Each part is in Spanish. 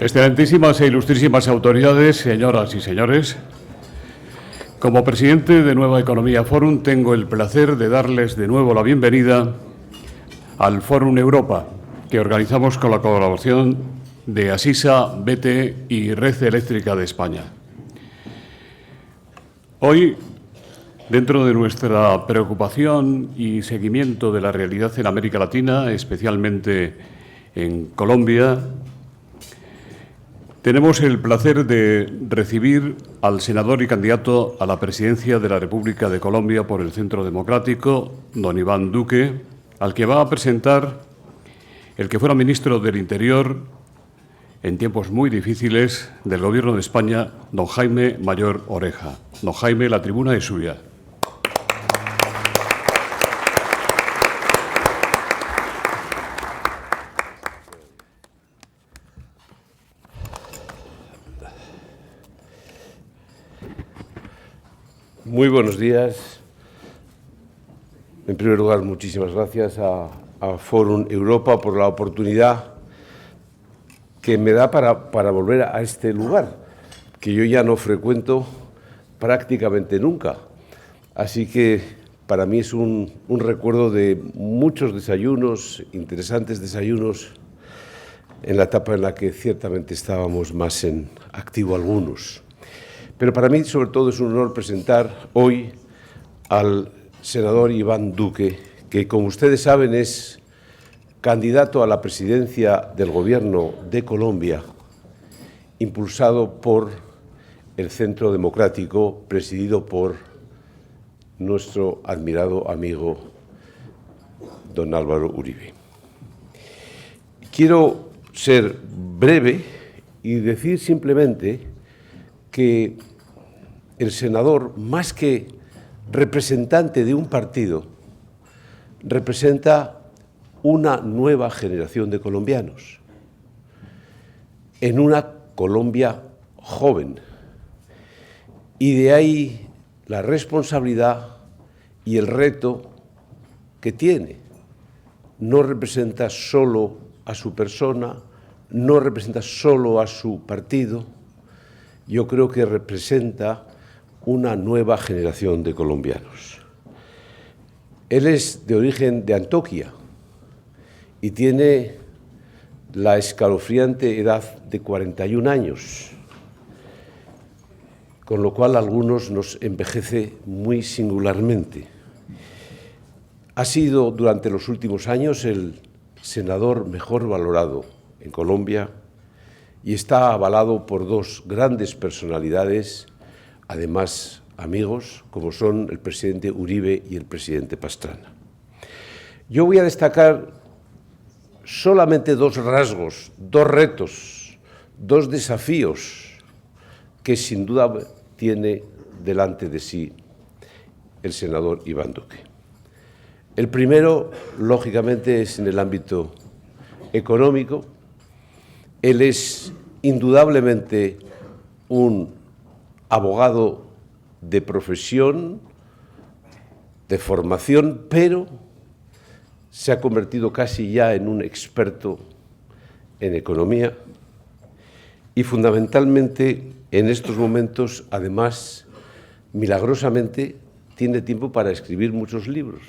Excelentísimas e ilustrísimas autoridades, señoras y señores, como presidente de Nueva Economía Forum tengo el placer de darles de nuevo la bienvenida al Forum Europa, que organizamos con la colaboración de Asisa, BT y Red Eléctrica de España. Hoy, dentro de nuestra preocupación y seguimiento de la realidad en América Latina, especialmente en Colombia, tenemos el placer de recibir al senador y candidato a la presidencia de la República de Colombia por el Centro Democrático, don Iván Duque, al que va a presentar el que fuera ministro del Interior en tiempos muy difíciles del Gobierno de España, don Jaime Mayor Oreja. Don Jaime, la tribuna es suya. Muy buenos días. En primer lugar, muchísimas gracias a Forum Europa por la oportunidad que me da para volver a este lugar, que yo ya no frecuento prácticamente nunca. Así que para mí es un recuerdo de muchos desayunos, interesantes desayunos, en la etapa en la que ciertamente estábamos más en activo algunos. Pero para mí, sobre todo, es un honor presentar hoy al senador Iván Duque, que, como ustedes saben, es candidato a la presidencia del Gobierno de Colombia, impulsado por el Centro Democrático, presidido por nuestro admirado amigo don Álvaro Uribe. Quiero ser breve y decir simplemente que el senador, más que representante de un partido, representa una nueva generación de colombianos, en una Colombia joven. Y de ahí la responsabilidad y el reto que tiene. No representa solo a su persona, no representa solo a su partido. Yo creo que representa una nueva generación de colombianos. Él es de origen de Antioquia y tiene la escalofriante edad de 41 años, con lo cual a algunos nos envejece muy singularmente. Ha sido durante los últimos años el senador mejor valorado en Colombia y está avalado por dos grandes personalidades, además amigos, como son el presidente Uribe y el presidente Pastrana. Yo voy a destacar solamente dos rasgos, dos retos, dos desafíos que sin duda tiene delante de sí el senador Iván Duque. El primero, lógicamente, es en el ámbito económico. Él es indudablemente un abogado de profesión, de formación, pero se ha convertido casi ya en un experto en economía y fundamentalmente en estos momentos, además, milagrosamente, tiene tiempo para escribir muchos libros.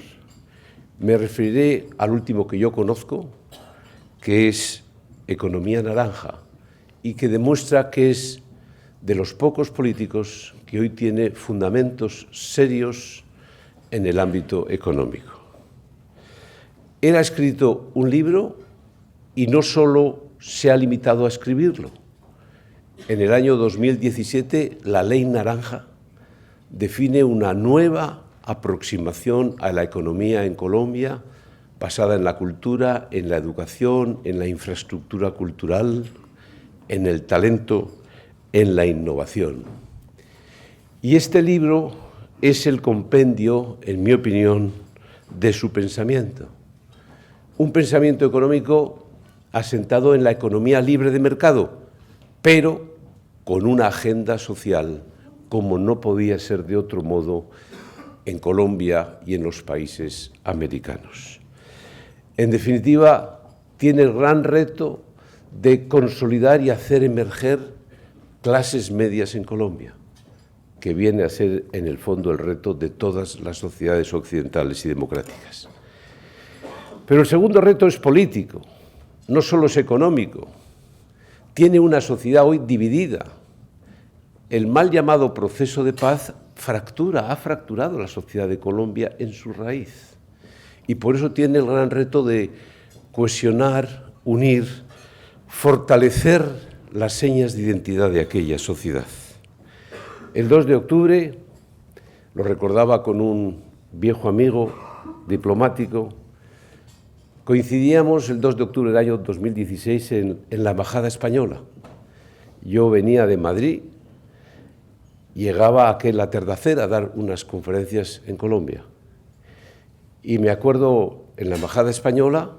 Me referiré al último que yo conozco, que es Economía Naranja, y que demuestra que es de los pocos políticos que hoy tiene fundamentos serios en el ámbito económico. Él ha escrito un libro y no solo se ha limitado a escribirlo. En el año 2017, la Ley Naranja define una nueva aproximación a la economía en Colombia, basada en la cultura, en la educación, en la infraestructura cultural, en el talento, en la innovación. Y este libro es el compendio, en mi opinión, de su pensamiento. Un pensamiento económico asentado en la economía libre de mercado, pero con una agenda social, como no podía ser de otro modo en Colombia y en los países americanos. En definitiva, tiene el gran reto de consolidar y hacer emerger clases medias en Colombia, que viene a ser, en el fondo, el reto de todas las sociedades occidentales y democráticas. Pero el segundo reto es político, no solo es económico. Tiene una sociedad hoy dividida. El mal llamado proceso de paz ha fracturado la sociedad de Colombia en su raíz. Y por eso tiene el gran reto de cohesionar, unir, fortalecer las señas de identidad de aquella sociedad. El 2 de octubre, lo recordaba con un viejo amigo diplomático, coincidíamos el 2 de octubre del año 2016 en la Embajada Española. Yo venía de Madrid, llegaba a aquel atardecer a dar unas conferencias en Colombia. Y me acuerdo en la Embajada Española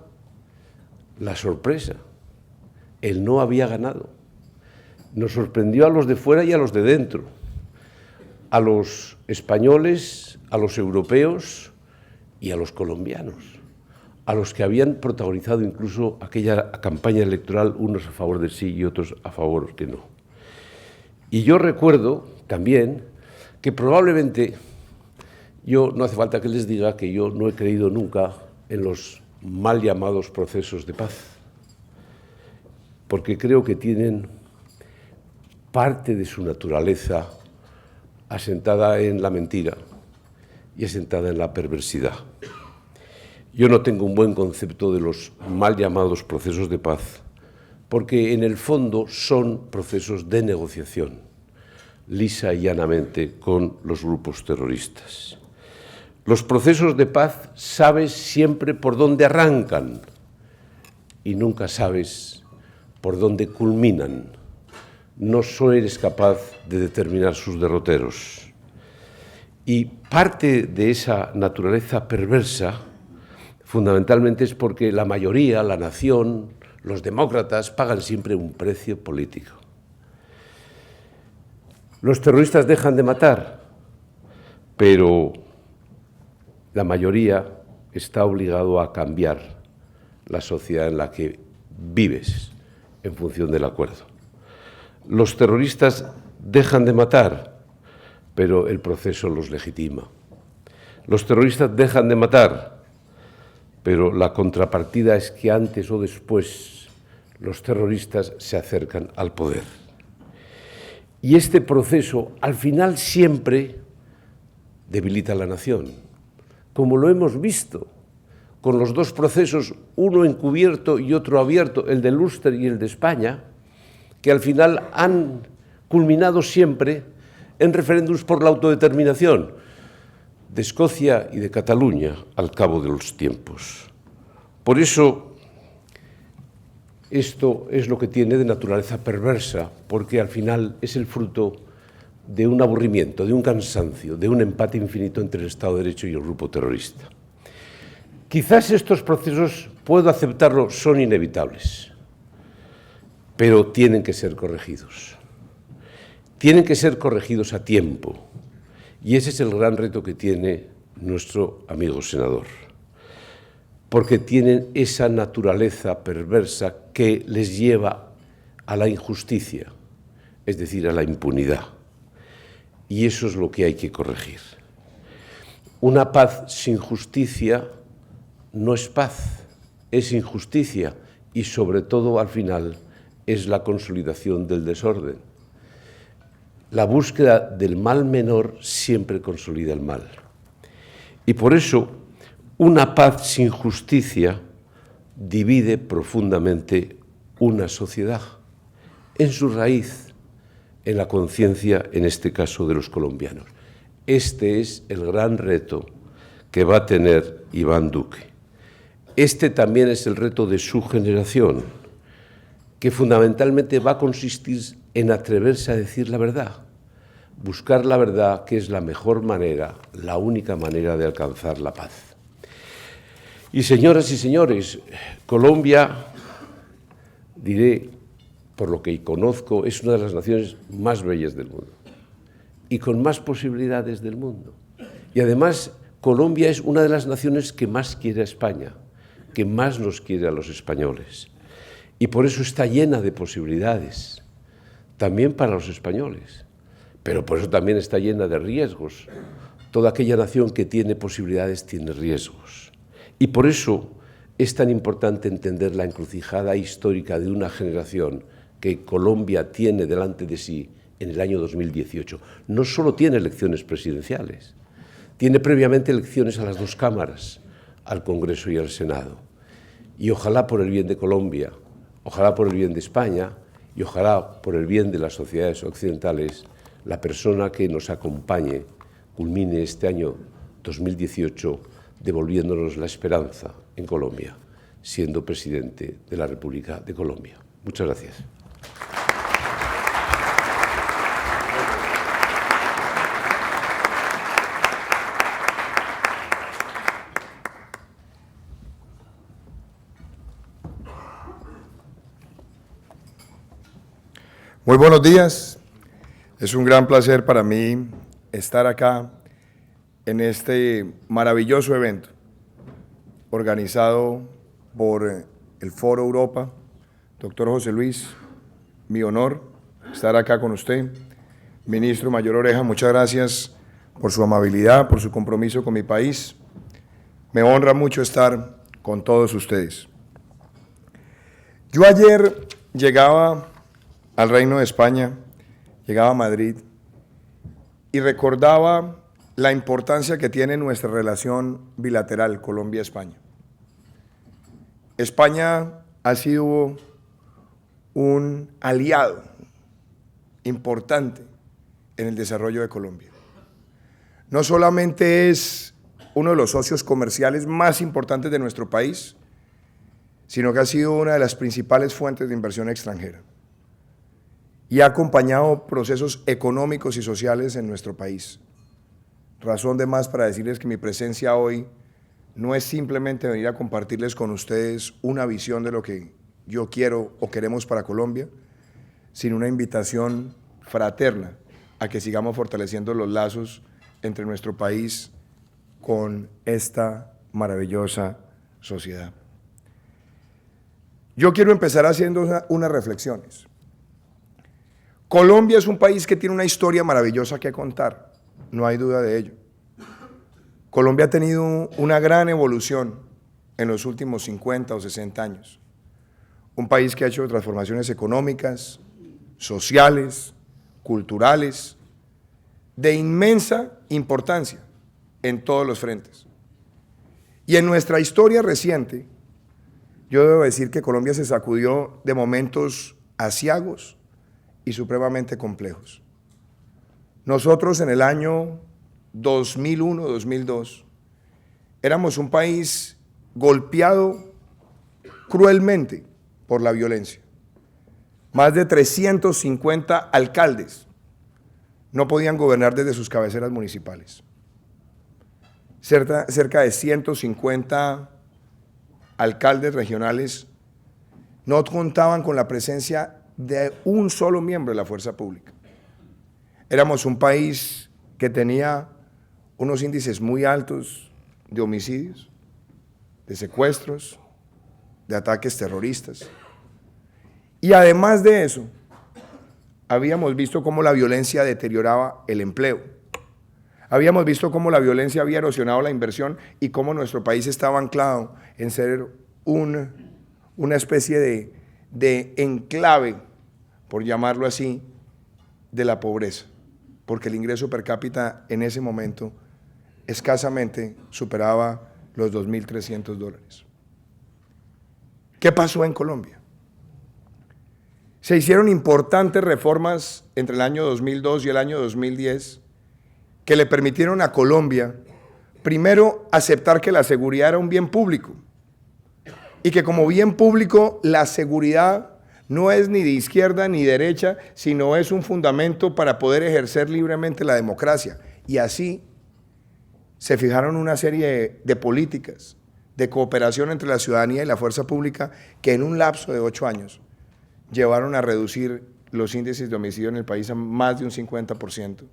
la sorpresa. El no había ganado. Nos sorprendió a los de fuera y a los de dentro, a los españoles, a los europeos y a los colombianos, a los que habían protagonizado incluso aquella campaña electoral, unos a favor del sí y otros a favor que no. Y yo recuerdo también que probablemente, no hace falta que les diga que yo no he creído nunca en los mal llamados procesos de paz, porque creo que tienen parte de su naturaleza asentada en la mentira y asentada en la perversidad. Yo no tengo un buen concepto de los mal llamados procesos de paz, porque en el fondo son procesos de negociación, lisa y llanamente, con los grupos terroristas. Los procesos de paz sabes siempre por dónde arrancan y nunca sabes por dónde culminan. No eres capaz de determinar sus derroteros. Y parte de esa naturaleza perversa, fundamentalmente, es porque la mayoría, la nación, los demócratas, pagan siempre un precio político. Los terroristas dejan de matar, pero la mayoría está obligado a cambiar la sociedad en la que vives en función del acuerdo. Los terroristas dejan de matar, pero el proceso los legitima. Los terroristas dejan de matar, pero la contrapartida es que antes o después los terroristas se acercan al poder. Y este proceso, al final, siempre debilita a la nación, como lo hemos visto con los dos procesos, uno encubierto y otro abierto, el de Ulster y el de España, que al final han culminado siempre en referéndums por la autodeterminación de Escocia y de Cataluña al cabo de los tiempos. Por eso, esto es lo que tiene de naturaleza perversa, porque al final es el fruto de un aburrimiento, de un cansancio, de un empate infinito entre el Estado de Derecho y el grupo terrorista. Quizás estos procesos, puedo aceptarlo, son inevitables, pero tienen que ser corregidos. Tienen que ser corregidos a tiempo, y ese es el gran reto que tiene nuestro amigo senador, porque tienen esa naturaleza perversa que les lleva a la injusticia, es decir, a la impunidad, y eso es lo que hay que corregir. Una paz sin justicia no es paz, es injusticia y, sobre todo, al final, es la consolidación del desorden. La búsqueda del mal menor siempre consolida el mal. Y por eso, una paz sin justicia divide profundamente una sociedad, en su raíz, en la conciencia, en este caso, de los colombianos. Este es el gran reto que va a tener Iván Duque. Este también es el reto de su generación, que fundamentalmente va a consistir en atreverse a decir la verdad, buscar la verdad, que es la mejor manera, la única manera de alcanzar la paz. Y señoras y señores, Colombia, diré, por lo que conozco, es una de las naciones más bellas del mundo y con más posibilidades del mundo. Y además, Colombia es una de las naciones que más quiere a España, que más nos quiere a los españoles. y por eso está llena de posibilidades, también para los españoles, pero por eso también está llena de riesgos. Toda aquella nación que tiene posibilidades tiene riesgos. Y por eso es tan importante entender la encrucijada histórica de una generación que Colombia tiene delante de sí en el año 2018. No solo tiene elecciones presidenciales, tiene previamente elecciones a las dos cámaras, al Congreso y al Senado. Y ojalá por el bien de Colombia, ojalá por el bien de España y ojalá por el bien de las sociedades occidentales, la persona que nos acompañe culmine este año 2018 devolviéndonos la esperanza en Colombia, siendo presidente de la República de Colombia. Muchas gracias. Muy buenos días. Es un gran placer para mí estar acá en este maravilloso evento organizado por el Foro Europa. Doctor José Luis, mi honor estar acá con usted. Ministro Mayor Oreja, muchas gracias por su amabilidad, por su compromiso con mi país. Me honra mucho estar con todos ustedes. Yo ayer llegaba al Reino de España, llegaba a Madrid y recordaba la importancia que tiene nuestra relación bilateral Colombia-España. España ha sido un aliado importante en el desarrollo de Colombia. No solamente es uno de los socios comerciales más importantes de nuestro país, sino que ha sido una de las principales fuentes de inversión extranjera y ha acompañado procesos económicos y sociales en nuestro país. Razón de más para decirles que mi presencia hoy no es simplemente venir a compartirles con ustedes una visión de lo que yo quiero o queremos para Colombia, sino una invitación fraterna a que sigamos fortaleciendo los lazos entre nuestro país con esta maravillosa sociedad. Yo quiero empezar haciendo unas reflexiones. Colombia es un país que tiene una historia maravillosa que contar, no hay duda de ello. Colombia ha tenido una gran evolución en los últimos 50 o 60 años. Un país que ha hecho transformaciones económicas, sociales, culturales, de inmensa importancia en todos los frentes. Y en nuestra historia reciente, yo debo decir que Colombia se sacudió de momentos aciagos y supremamente complejos. Nosotros en el año 2001-2002 éramos un país golpeado cruelmente por la violencia. Más de 350 alcaldes no podían gobernar desde sus cabeceras municipales. Cerca de 150 alcaldes regionales no contaban con la presencia de un solo miembro de la fuerza pública. Éramos un país que tenía unos índices muy altos de homicidios, de secuestros, de ataques terroristas. Y además de eso, habíamos visto cómo la violencia deterioraba el empleo. Habíamos visto cómo la violencia había erosionado la inversión y cómo nuestro país estaba anclado en ser una especie de enclave, por llamarlo así, de la pobreza, porque el ingreso per cápita en ese momento escasamente superaba los $2.300. ¿Qué pasó en Colombia? Se hicieron importantes reformas entre el año 2002 y el año 2010 que le permitieron a Colombia, primero, aceptar que la seguridad era un bien público y que como bien público la seguridad no es ni de izquierda ni derecha, sino es un fundamento para poder ejercer libremente la democracia. Y así se fijaron una serie de políticas de cooperación entre la ciudadanía y la fuerza pública que en un lapso de 8 años llevaron a reducir los índices de homicidio en el país a más de un 50%,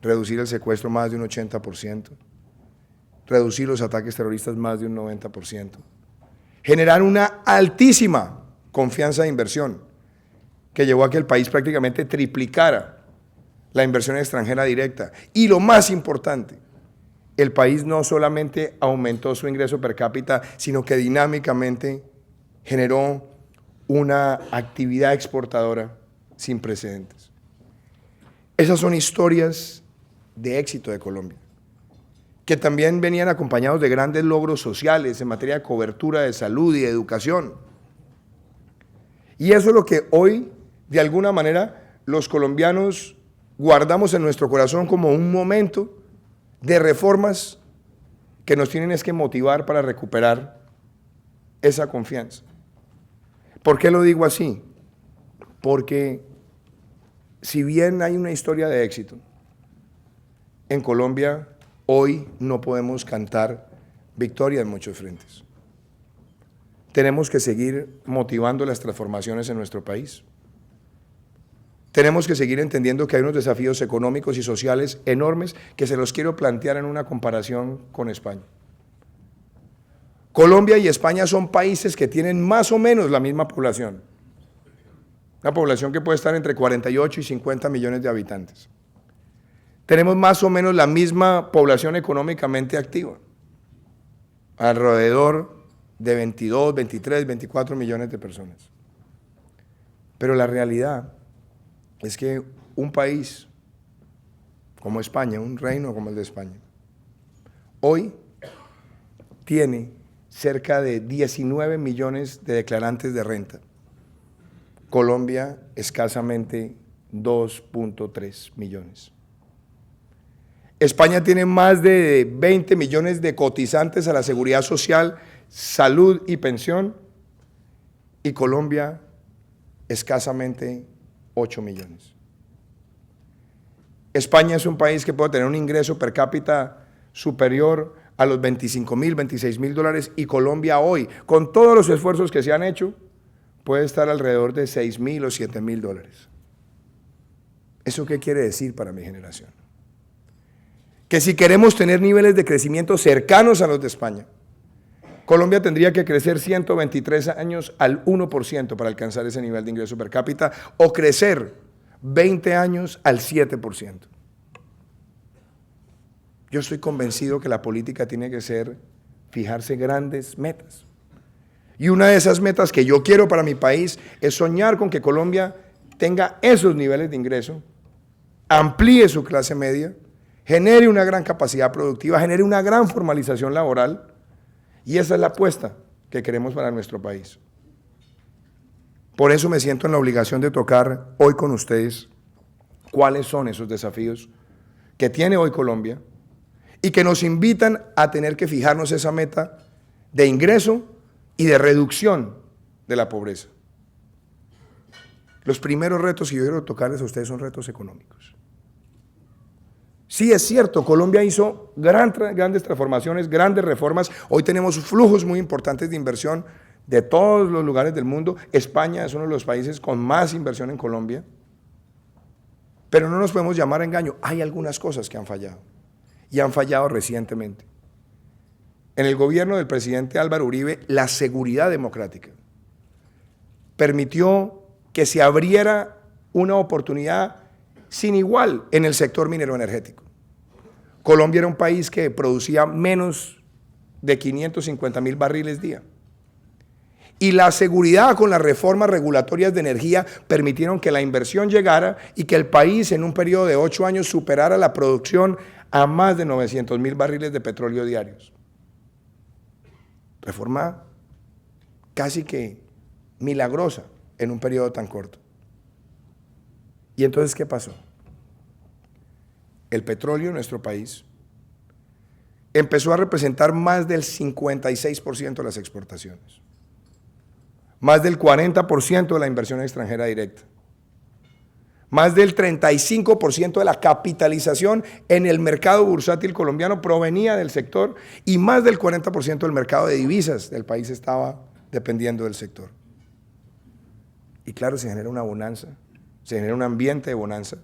reducir el secuestro más de un 80%, reducir los ataques terroristas más de un 90%, generar una altísima confianza de inversión, que llevó a que el país prácticamente triplicara la inversión extranjera directa. Y lo más importante, el país no solamente aumentó su ingreso per cápita, sino que dinámicamente generó una actividad exportadora sin precedentes. Esas son historias de éxito de Colombia, que también venían acompañados de grandes logros sociales en materia de cobertura de salud y de educación. Y eso es lo que hoy, de alguna manera, los colombianos guardamos en nuestro corazón como un momento de reformas que nos tienen que motivar para recuperar esa confianza. ¿Por qué lo digo así? Porque si bien hay una historia de éxito, en Colombia hoy no podemos cantar victoria en muchos frentes. Tenemos que seguir motivando las transformaciones en nuestro país. Tenemos que seguir entendiendo que hay unos desafíos económicos y sociales enormes que se los quiero plantear en una comparación con España. Colombia y España son países que tienen más o menos la misma población. Una población que puede estar entre 48 y 50 millones de habitantes. Tenemos más o menos la misma población económicamente activa. Alrededor de 22, 23, 24 millones de personas. Pero la realidad es que un país como España, un reino como el de España, hoy tiene cerca de 19 millones de declarantes de renta. Colombia, escasamente 2.3 millones. España tiene más de 20 millones de cotizantes a la seguridad social, salud y pensión, y Colombia, escasamente 8 millones. España es un país que puede tener un ingreso per cápita superior a los 25.000, 26.000 dólares, y Colombia hoy, con todos los esfuerzos que se han hecho, puede estar alrededor de 6.000 o 7.000 dólares. ¿Eso qué quiere decir para mi generación? Que si queremos tener niveles de crecimiento cercanos a los de España, Colombia tendría que crecer 123 años al 1% para alcanzar ese nivel de ingreso per cápita, o crecer 20 años al 7%. Yo estoy convencido que la política tiene que ser fijarse grandes metas. Y una de esas metas que yo quiero para mi país es soñar con que Colombia tenga esos niveles de ingreso, amplíe su clase media, genere una gran capacidad productiva, genere una gran formalización laboral, y esa es la apuesta que queremos para nuestro país. Por eso me siento en la obligación de tocar hoy con ustedes cuáles son esos desafíos que tiene hoy Colombia y que nos invitan a tener que fijarnos esa meta de ingreso y de reducción de la pobreza. Los primeros retos que yo quiero tocarles a ustedes son retos económicos. Sí, es cierto, Colombia hizo grandes transformaciones, grandes reformas. Hoy tenemos flujos muy importantes de inversión de todos los lugares del mundo. España es uno de los países con más inversión en Colombia. Pero no nos podemos llamar a engaño. Hay algunas cosas que han fallado, y han fallado recientemente. En el gobierno del presidente Álvaro Uribe, la seguridad democrática permitió que se abriera una oportunidad sin igual en el sector minero energético. Colombia era un país que producía menos de 550.000 barriles día. Y la seguridad con las reformas regulatorias de energía permitieron que la inversión llegara y que el país en un periodo de 8 años superara la producción a más de 900.000 barriles de petróleo diarios. Reforma casi que milagrosa en un periodo tan corto. ¿Y entonces qué pasó? El petróleo en nuestro país empezó a representar más del 56% de las exportaciones, más del 40% de la inversión extranjera directa, más del 35% de la capitalización en el mercado bursátil colombiano provenía del sector, y más del 40% del mercado de divisas del país estaba dependiendo del sector. Y claro, se genera una bonanza, se genera un ambiente de bonanza,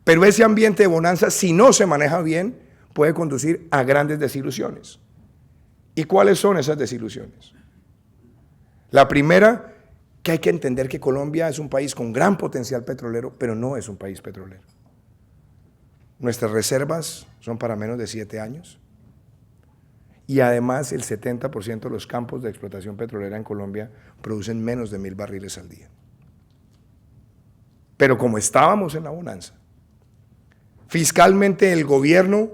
pero ese ambiente de bonanza, si no se maneja bien, puede conducir a grandes desilusiones. ¿Y cuáles son esas desilusiones? La primera que hay que entender que Colombia es un país con gran potencial petrolero, pero no es un país petrolero. Nuestras reservas son para menos de 7 años y además el 70% de los campos de explotación petrolera en Colombia producen menos de 1.000 barriles al día. Pero como estábamos en la bonanza, fiscalmente el gobierno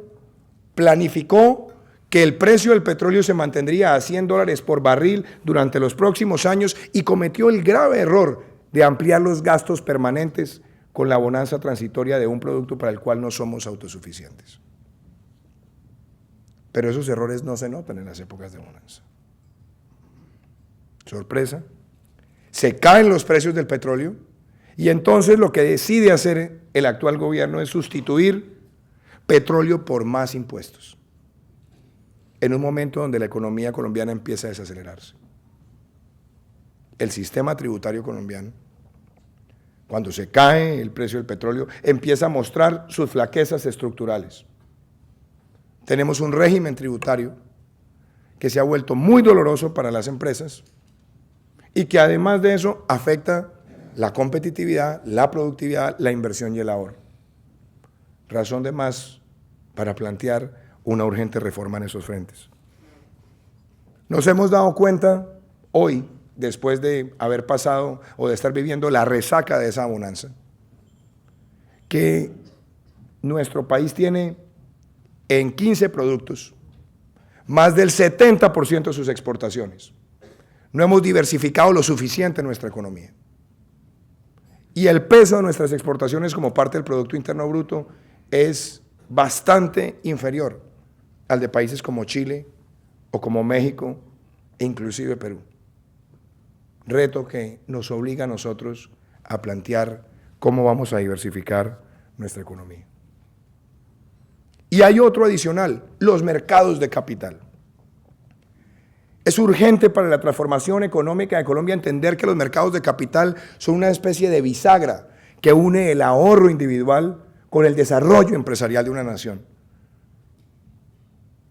planificó que el precio del petróleo se mantendría a $100 por barril durante los próximos años y cometió el grave error de ampliar los gastos permanentes con la bonanza transitoria de un producto para el cual no somos autosuficientes. Pero esos errores no se notan en las épocas de bonanza. Sorpresa, se caen los precios del petróleo y entonces lo que decide hacer el actual gobierno es sustituir petróleo por más impuestos, en un momento donde la economía colombiana empieza a desacelerarse. El sistema tributario colombiano, cuando se cae el precio del petróleo, empieza a mostrar sus flaquezas estructurales. Tenemos un régimen tributario que se ha vuelto muy doloroso para las empresas y que además de eso afecta la competitividad, la productividad, la inversión y el ahorro. Razón de más para plantear una urgente reforma en esos frentes. Nos hemos dado cuenta hoy, después de haber pasado o de estar viviendo la resaca de esa bonanza, que nuestro país tiene en 15 productos más del 70% de sus exportaciones. No hemos diversificado lo suficiente en nuestra economía. Y el peso de nuestras exportaciones como parte del Producto Interno Bruto es bastante inferior al de países como Chile o como México e inclusive Perú. Reto que nos obliga a nosotros a plantear cómo vamos a diversificar nuestra economía. Y hay otro adicional, los mercados de capital. Es urgente para la transformación económica de Colombia entender que los mercados de capital son una especie de bisagra que une el ahorro individual con el desarrollo empresarial de una nación.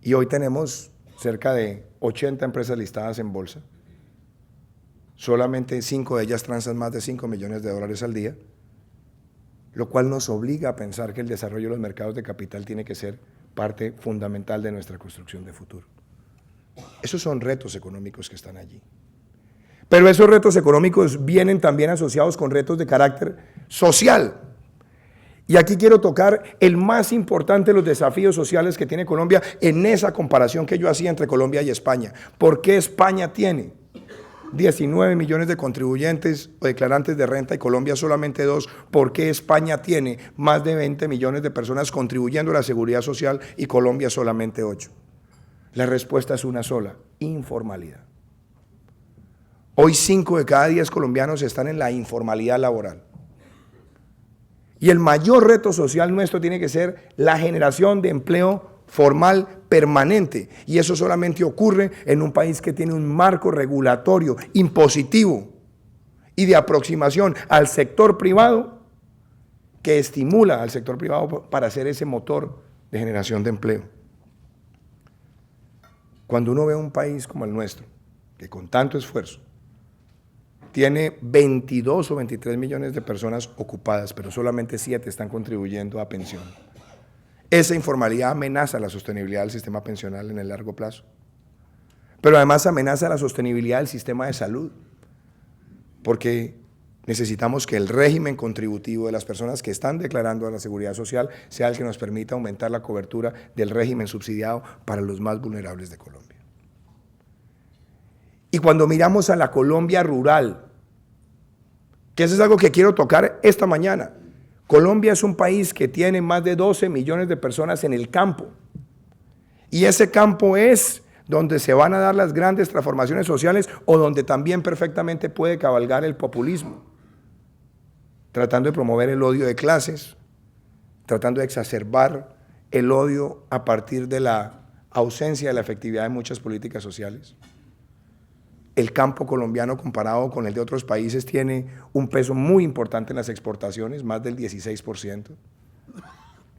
Y hoy tenemos cerca de 80 empresas listadas en bolsa. Solamente 5 de ellas transan más de $5 millones al día, lo cual nos obliga a pensar que el desarrollo de los mercados de capital tiene que ser parte fundamental de nuestra construcción de futuro. Esos son retos económicos que están allí. Pero esos retos económicos vienen también asociados con retos de carácter social. Y aquí quiero tocar el más importante de los desafíos sociales que tiene Colombia en esa comparación que yo hacía entre Colombia y España. ¿Por qué España tiene 19 millones de contribuyentes o declarantes de renta y Colombia solamente 2? ¿Por qué España tiene más de 20 millones de personas contribuyendo a la seguridad social y Colombia solamente 8? La respuesta es una sola: informalidad. Hoy 5 de cada 10 colombianos están en la informalidad laboral. Y el mayor reto social nuestro tiene que ser la generación de empleo formal permanente. Y eso solamente ocurre en un país que tiene un marco regulatorio, impositivo y de aproximación al sector privado que estimula al sector privado para ser ese motor de generación de empleo. Cuando uno ve un país como el nuestro, que con tanto esfuerzo tiene 22 o 23 millones de personas ocupadas, pero solamente 7 están contribuyendo a pensión, esa informalidad amenaza la sostenibilidad del sistema pensional en el largo plazo. Pero además amenaza la sostenibilidad del sistema de salud, porque necesitamos que el régimen contributivo de las personas que están declarando a la seguridad social sea el que nos permita aumentar la cobertura del régimen subsidiado para los más vulnerables de Colombia. Y cuando miramos a la Colombia rural, que eso es algo que quiero tocar esta mañana, Colombia es un país que tiene más de 12 millones de personas en el campo. Y ese campo es donde se van a dar las grandes transformaciones sociales o donde también perfectamente puede cabalgar el populismo, tratando de promover el odio de clases, tratando de exacerbar el odio a partir de la ausencia de la efectividad de muchas políticas sociales. El campo colombiano comparado con el de otros países tiene un peso muy importante en las exportaciones, más del 16%.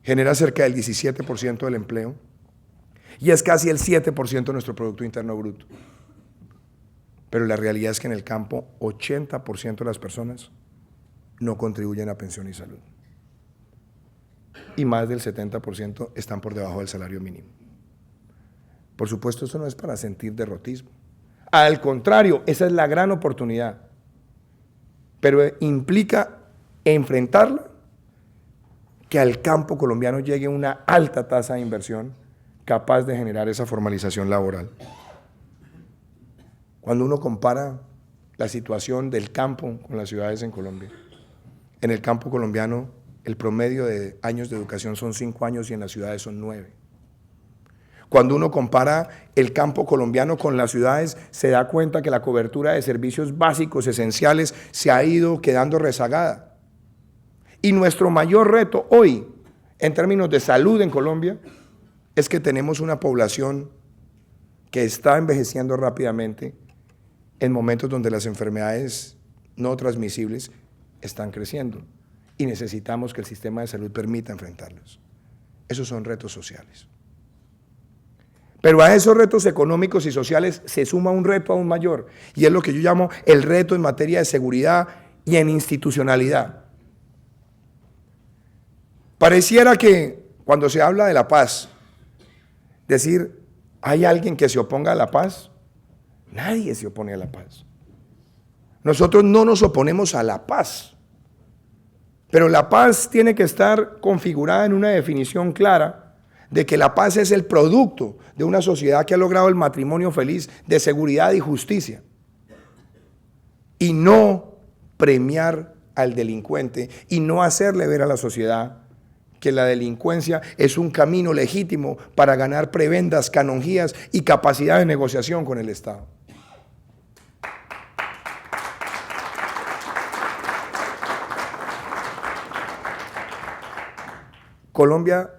Genera cerca del 17% del empleo y es casi el 7% de nuestro Producto Interno Bruto. Pero la realidad es que en el campo 80% de las personas no contribuyen a pensión y salud. Y más del 70% están por debajo del salario mínimo. Por supuesto, esto no es para sentir derrotismo. Al contrario, esa es la gran oportunidad. Pero implica enfrentarla, que al campo colombiano llegue una alta tasa de inversión capaz de generar esa formalización laboral. Cuando uno compara la situación del campo con las ciudades en Colombia, en el campo colombiano el promedio de años de educación son 5 años y en las ciudades son 9. Cuando uno compara el campo colombiano con las ciudades, se da cuenta que la cobertura de servicios básicos esenciales se ha ido quedando rezagada. Y nuestro mayor reto hoy, en términos de salud en Colombia, es que tenemos una población que está envejeciendo rápidamente en momentos donde las enfermedades no transmisibles están creciendo y necesitamos que el sistema de salud permita enfrentarlos. Esos son retos sociales. Pero a esos retos económicos y sociales se suma un reto aún mayor, y es lo que yo llamo el reto en materia de seguridad y en institucionalidad. Pareciera que cuando se habla de la paz, decir, ¿hay alguien que se oponga a la paz? Nadie se opone a la paz. Nosotros no nos oponemos a la paz, pero la paz tiene que estar configurada en una definición clara de que la paz es el producto de una sociedad que ha logrado el matrimonio feliz de seguridad y justicia, y no premiar al delincuente y no hacerle ver a la sociedad que la delincuencia es un camino legítimo para ganar prebendas, canonjías y capacidad de negociación con el Estado. Colombia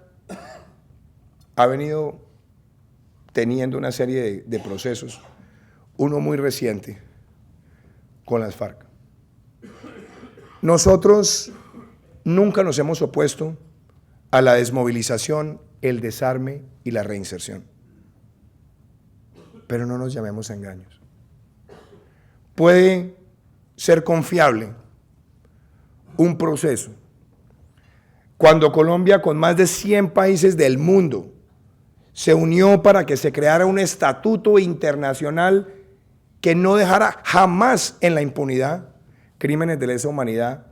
ha venido teniendo una serie de procesos, uno muy reciente con las FARC. Nosotros nunca nos hemos opuesto a la desmovilización, el desarme y la reinserción. Pero no nos llamemos a engaños. Puede ser confiable un proceso cuando Colombia, con más de 100 países del mundo, se unió para que se creara un estatuto internacional que no dejara jamás en la impunidad crímenes de lesa humanidad,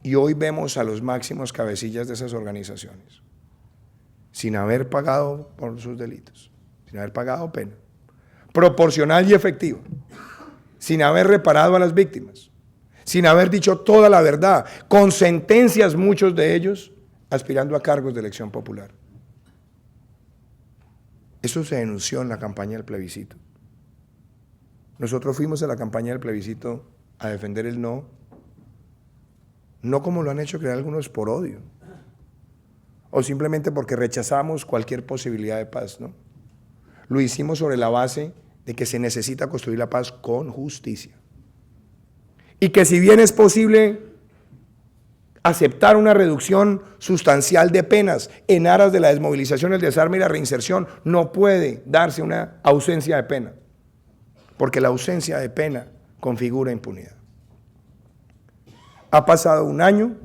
y hoy vemos a los máximos cabecillas de esas organizaciones sin haber pagado por sus delitos, sin haber pagado pena proporcional y efectiva, sin haber reparado a las víctimas, sin haber dicho toda la verdad, con sentencias muchos de ellos aspirando a cargos de elección popular. Eso se denunció en la campaña del plebiscito. Nosotros fuimos a la campaña del plebiscito a defender el no como lo han hecho creer algunos por odio, o simplemente porque rechazamos cualquier posibilidad de paz, ¿no? Lo hicimos sobre la base de que se necesita construir la paz con justicia. Y que si bien es posible aceptar una reducción sustancial de penas en aras de la desmovilización, el desarme y la reinserción, no puede darse una ausencia de pena, porque la ausencia de pena configura impunidad. Ha pasado un año,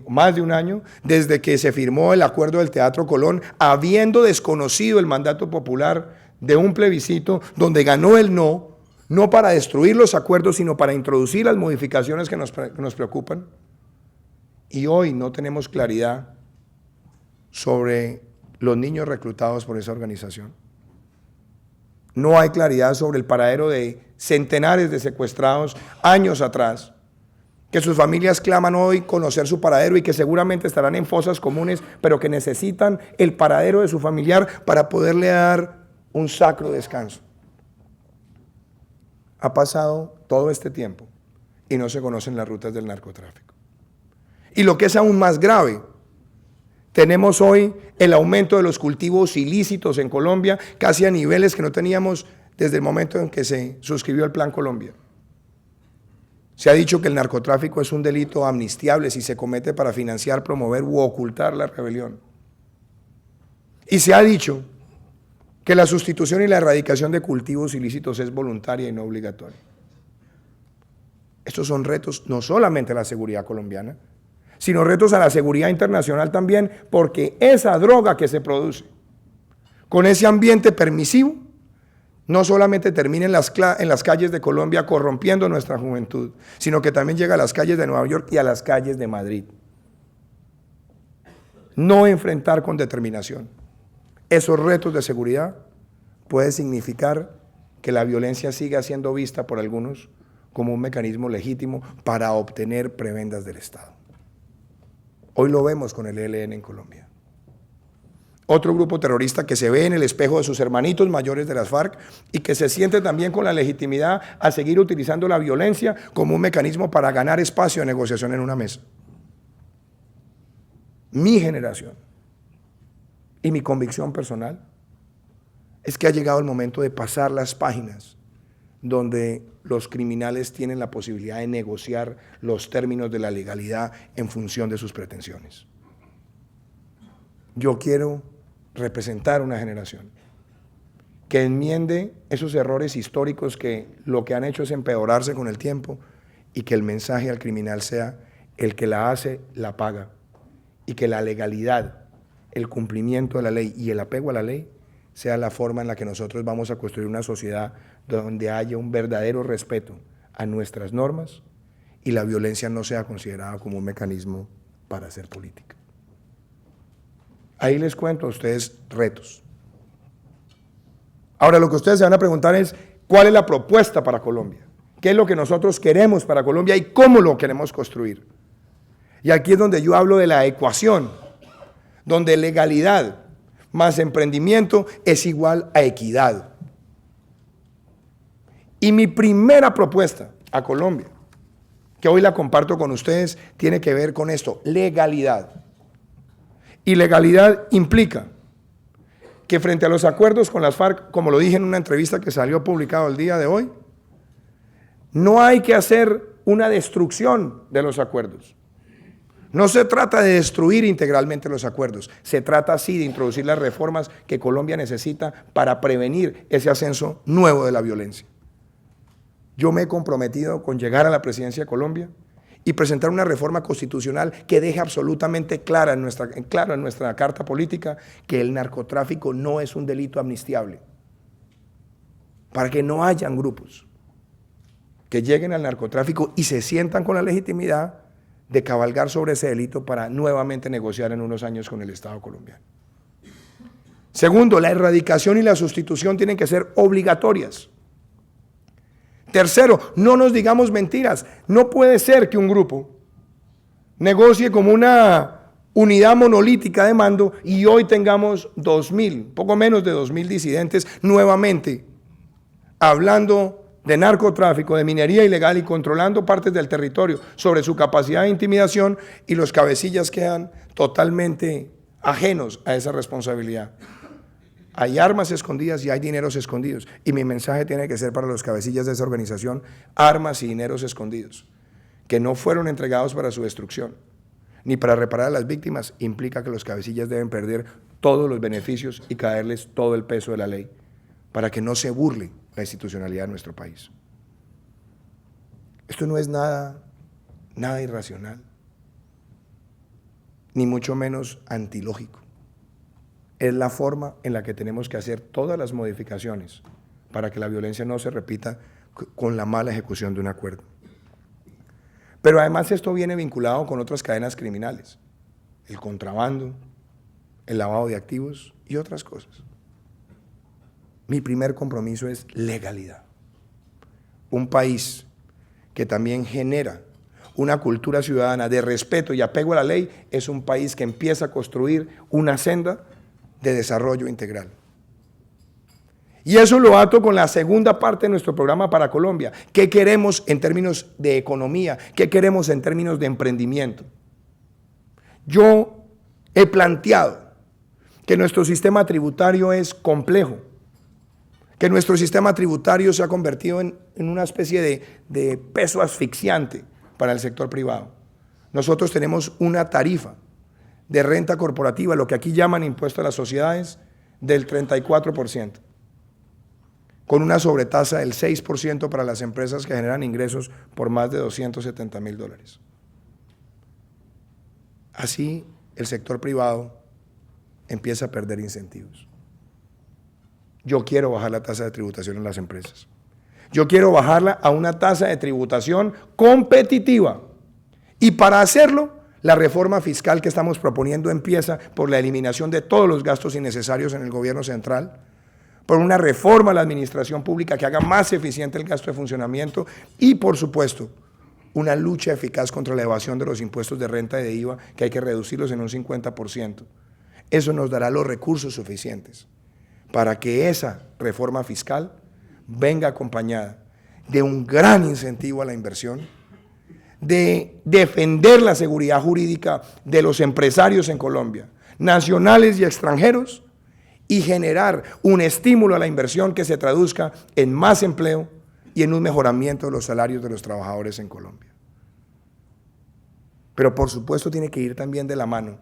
más de un año, desde que se firmó el acuerdo del Teatro Colón, habiendo desconocido el mandato popular de un plebiscito donde ganó el no para destruir los acuerdos, sino para introducir las modificaciones que nos preocupan. Y hoy no tenemos claridad sobre los niños reclutados por esa organización. No hay claridad sobre el paradero de centenares de secuestrados años atrás, que sus familias claman hoy conocer su paradero y que seguramente estarán en fosas comunes, pero que necesitan el paradero de su familiar para poderle dar un sacro descanso. Ha pasado todo este tiempo y no se conocen las rutas del narcotráfico. Y lo que es aún más grave, tenemos hoy el aumento de los cultivos ilícitos en Colombia, casi a niveles que no teníamos desde el momento en que se suscribió el Plan Colombia. Se ha dicho que el narcotráfico es un delito amnistiable si se comete para financiar, promover u ocultar la rebelión. Y se ha dicho que la sustitución y la erradicación de cultivos ilícitos es voluntaria y no obligatoria. Estos son retos no solamente a la seguridad colombiana, sino retos a la seguridad internacional también, porque esa droga que se produce con ese ambiente permisivo no solamente termina en las calles de Colombia corrompiendo nuestra juventud, sino que también llega a las calles de Nueva York y a las calles de Madrid. No enfrentar con determinación esos retos de seguridad puede significar que la violencia siga siendo vista por algunos como un mecanismo legítimo para obtener prebendas del Estado. Hoy lo vemos con el ELN en Colombia. Otro grupo terrorista que se ve en el espejo de sus hermanitos mayores de las FARC y que se siente también con la legitimidad a seguir utilizando la violencia como un mecanismo para ganar espacio de negociación en una mesa. Mi generación y mi convicción personal es que ha llegado el momento de pasar las páginas donde los criminales tienen la posibilidad de negociar los términos de la legalidad en función de sus pretensiones. Yo quiero representar una generación que enmiende esos errores históricos que lo que han hecho es empeorarse con el tiempo y que el mensaje al criminal sea: el que la hace, la paga, y que la legalidad, el cumplimiento de la ley y el apego a la ley sea la forma en la que nosotros vamos a construir una sociedad donde haya un verdadero respeto a nuestras normas y la violencia no sea considerada como un mecanismo para hacer política. Ahí les cuento a ustedes retos. Ahora lo que ustedes se van a preguntar es: ¿cuál es la propuesta para Colombia? ¿Qué es lo que nosotros queremos para Colombia y cómo lo queremos construir? Y aquí es donde yo hablo de la ecuación, donde legalidad más emprendimiento es igual a equidad. Y mi primera propuesta a Colombia, que hoy la comparto con ustedes, tiene que ver con esto: legalidad. Y legalidad implica que frente a los acuerdos con las FARC, como lo dije en una entrevista que salió publicado el día de hoy, no hay que hacer una destrucción de los acuerdos. No se trata de destruir integralmente los acuerdos, se trata sí de introducir las reformas que Colombia necesita para prevenir ese ascenso nuevo de la violencia. Yo me he comprometido con llegar a la presidencia de Colombia y presentar una reforma constitucional que deje absolutamente claro en nuestra carta política que el narcotráfico no es un delito amnistiable, para que no hayan grupos que lleguen al narcotráfico y se sientan con la legitimidad de cabalgar sobre ese delito para nuevamente negociar en unos años con el Estado colombiano. Segundo, la erradicación y la sustitución tienen que ser obligatorias. Tercero, no nos digamos mentiras. No puede ser que un grupo negocie como una unidad monolítica de mando y hoy tengamos 2.000, poco menos de 2.000 disidentes nuevamente hablando de narcotráfico, de minería ilegal y controlando partes del territorio sobre su capacidad de intimidación, y los cabecillas quedan totalmente ajenos a esa responsabilidad. Hay armas escondidas y hay dineros escondidos, y mi mensaje tiene que ser para los cabecillas de esa organización: armas y dineros escondidos, que no fueron entregados para su destrucción, ni para reparar a las víctimas, implica que los cabecillas deben perder todos los beneficios y caerles todo el peso de la ley, para que no se burle la institucionalidad de nuestro país. Esto no es nada irracional, ni mucho menos antilógico. Es la forma en la que tenemos que hacer todas las modificaciones para que la violencia no se repita con la mala ejecución de un acuerdo. Pero además esto viene vinculado con otras cadenas criminales: el contrabando, el lavado de activos y otras cosas. Mi primer compromiso es legalidad. Un país que también genera una cultura ciudadana de respeto y apego a la ley es un país que empieza a construir una senda de desarrollo integral. Y eso lo ato con la segunda parte de nuestro programa para Colombia. ¿Qué queremos en términos de economía? ¿Qué queremos en términos de emprendimiento? Yo he planteado que nuestro sistema tributario es complejo, que nuestro sistema tributario se ha convertido en una especie de peso asfixiante para el sector privado. Nosotros tenemos una tarifa de renta corporativa, lo que aquí llaman impuesto a las sociedades, del 34%, con una sobretasa del 6% para las empresas que generan ingresos por más de $270.000. Así, el sector privado empieza a perder incentivos. Yo quiero bajar la tasa de tributación en las empresas. Yo quiero bajarla a una tasa de tributación competitiva. Y para hacerlo, la reforma fiscal que estamos proponiendo empieza por la eliminación de todos los gastos innecesarios en el gobierno central, por una reforma a la administración pública que haga más eficiente el gasto de funcionamiento y, por supuesto, una lucha eficaz contra la evasión de los impuestos de renta y de IVA, que hay que reducirlos en un 50%. Eso nos dará los recursos suficientes para que esa reforma fiscal venga acompañada de un gran incentivo a la inversión, de defender la seguridad jurídica de los empresarios en Colombia, nacionales y extranjeros, y generar un estímulo a la inversión que se traduzca en más empleo y en un mejoramiento de los salarios de los trabajadores en Colombia. Pero por supuesto tiene que ir también de la mano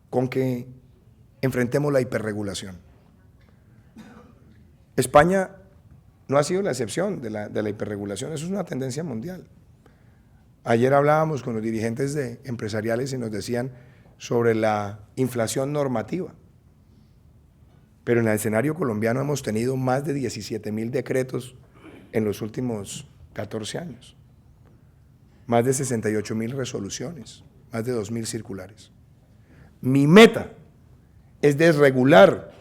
con que enfrentemos la hiperregulación. España no ha sido la excepción de la hiperregulación, eso es una tendencia mundial. Ayer hablábamos con los dirigentes empresariales y nos decían sobre la inflación normativa. Pero en el escenario colombiano hemos tenido más de 17.000 decretos en los últimos 14 años, más de 68.000 resoluciones, más de 2.000 circulares. Mi meta es desregular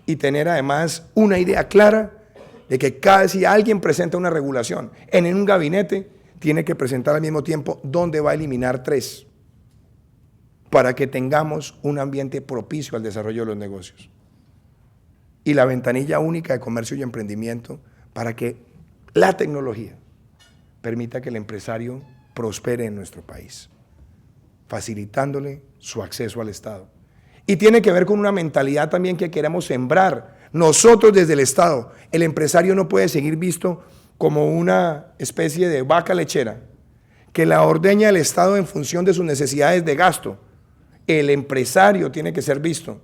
y tener además una idea clara de que si alguien presenta una regulación en un gabinete, tiene que presentar al mismo tiempo dónde va a eliminar 3, para que tengamos un ambiente propicio al desarrollo de los negocios. Y la ventanilla única de comercio y emprendimiento para que la tecnología permita que el empresario prospere en nuestro país, facilitándole su acceso al Estado. Y tiene que ver con una mentalidad también que queremos sembrar nosotros desde el Estado. El empresario no puede seguir visto como una especie de vaca lechera que la ordeña el Estado en función de sus necesidades de gasto. El empresario tiene que ser visto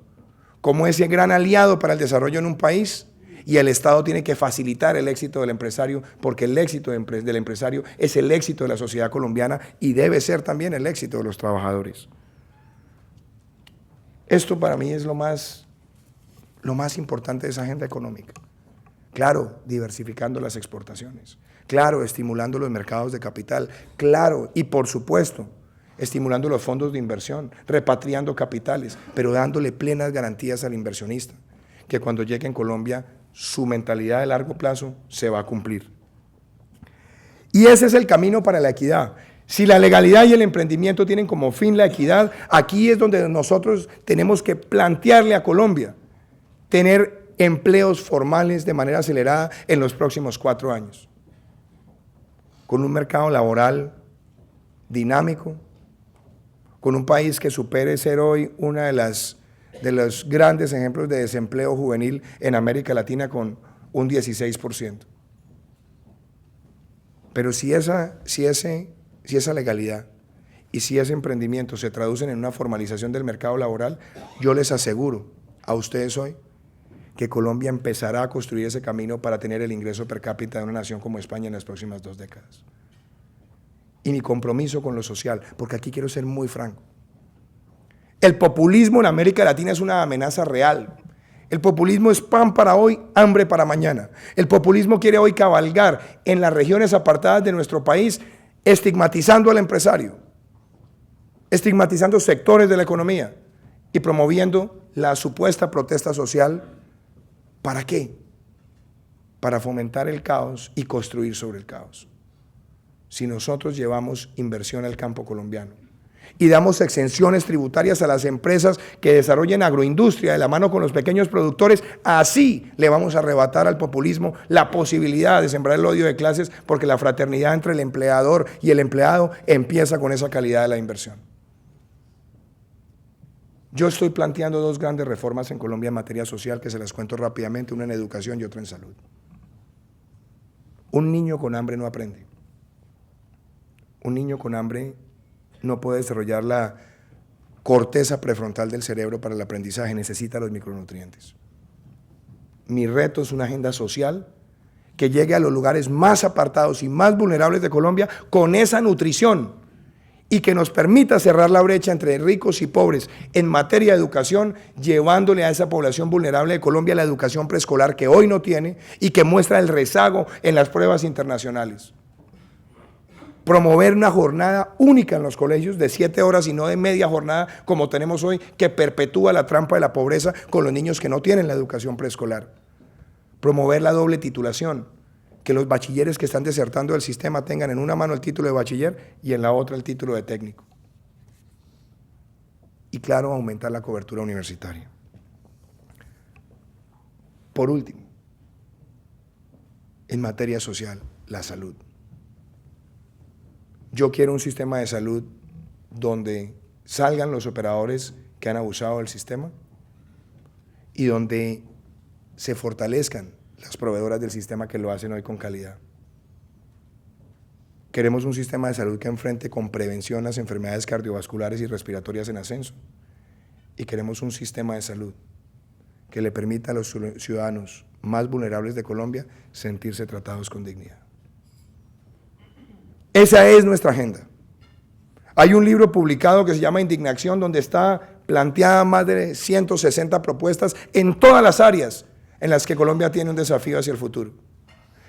como ese gran aliado para el desarrollo en un país, y el Estado tiene que facilitar el éxito del empresario, porque el éxito del empresario es el éxito de la sociedad colombiana y debe ser también el éxito de los trabajadores. Esto para mí es lo más importante de esa agenda económica. Claro, diversificando las exportaciones, claro, estimulando los mercados de capital, claro, y por supuesto, estimulando los fondos de inversión, repatriando capitales, pero dándole plenas garantías al inversionista, que cuando llegue en Colombia, su mentalidad de largo plazo se va a cumplir. Y ese es el camino para la equidad. Si la legalidad y el emprendimiento tienen como fin la equidad, aquí es donde nosotros tenemos que plantearle a Colombia tener empleos formales de manera acelerada en los próximos 4 años, con un mercado laboral dinámico, con un país que supere ser hoy una de los grandes ejemplos de desempleo juvenil en América Latina con un 16%. Pero si esa legalidad y si ese emprendimiento se traducen en una formalización del mercado laboral, yo les aseguro a ustedes hoy que Colombia empezará a construir ese camino para tener el ingreso per cápita de una nación como España en las próximas 2 décadas. Y mi compromiso con lo social, porque aquí quiero ser muy franco. El populismo en América Latina es una amenaza real. El populismo es pan para hoy, hambre para mañana. El populismo quiere hoy cabalgar en las regiones apartadas de nuestro país, estigmatizando al empresario, estigmatizando sectores de la economía y promoviendo la supuesta protesta social. ¿Para qué? Para fomentar el caos y construir sobre el caos. Si nosotros llevamos inversión al campo colombiano y damos exenciones tributarias a las empresas que desarrollen agroindustria de la mano con los pequeños productores, así le vamos a arrebatar al populismo la posibilidad de sembrar el odio de clases, porque la fraternidad entre el empleador y el empleado empieza con esa calidad de la inversión. Yo estoy planteando 2 grandes reformas en Colombia en materia social que se las cuento rápidamente, una en educación y otra en salud. Un niño con hambre no aprende. Un niño con hambre no puede desarrollar corteza prefrontal del cerebro para el aprendizaje necesita los micronutrientes. Mi reto es una agenda social que llegue a los lugares más apartados y más vulnerables de Colombia con esa nutrición y que nos permita cerrar la brecha entre ricos y pobres en materia de educación, llevándole a esa población vulnerable de Colombia la educación preescolar que hoy no tiene y que muestra el rezago en las pruebas internacionales. Promover una jornada única en los colegios de 7 horas y no de media jornada como tenemos hoy, que perpetúa la trampa de la pobreza con los niños que no tienen la educación preescolar. Promover la doble titulación, que los bachilleres que están desertando del sistema tengan en una mano el título de bachiller y en la otra el título de técnico. Y claro, aumentar la cobertura universitaria. Por último, en materia social, la salud. Yo quiero un sistema de salud donde salgan los operadores que han abusado del sistema y donde se fortalezcan las proveedoras del sistema que lo hacen hoy con calidad. Queremos un sistema de salud que enfrente con prevención las enfermedades cardiovasculares y respiratorias en ascenso. Y queremos un sistema de salud que le permita a los ciudadanos más vulnerables de Colombia sentirse tratados con dignidad. Esa es nuestra agenda. Hay un libro publicado que se llama Indignación, donde está planteada más de 160 propuestas en todas las áreas en las que Colombia tiene un desafío hacia el futuro.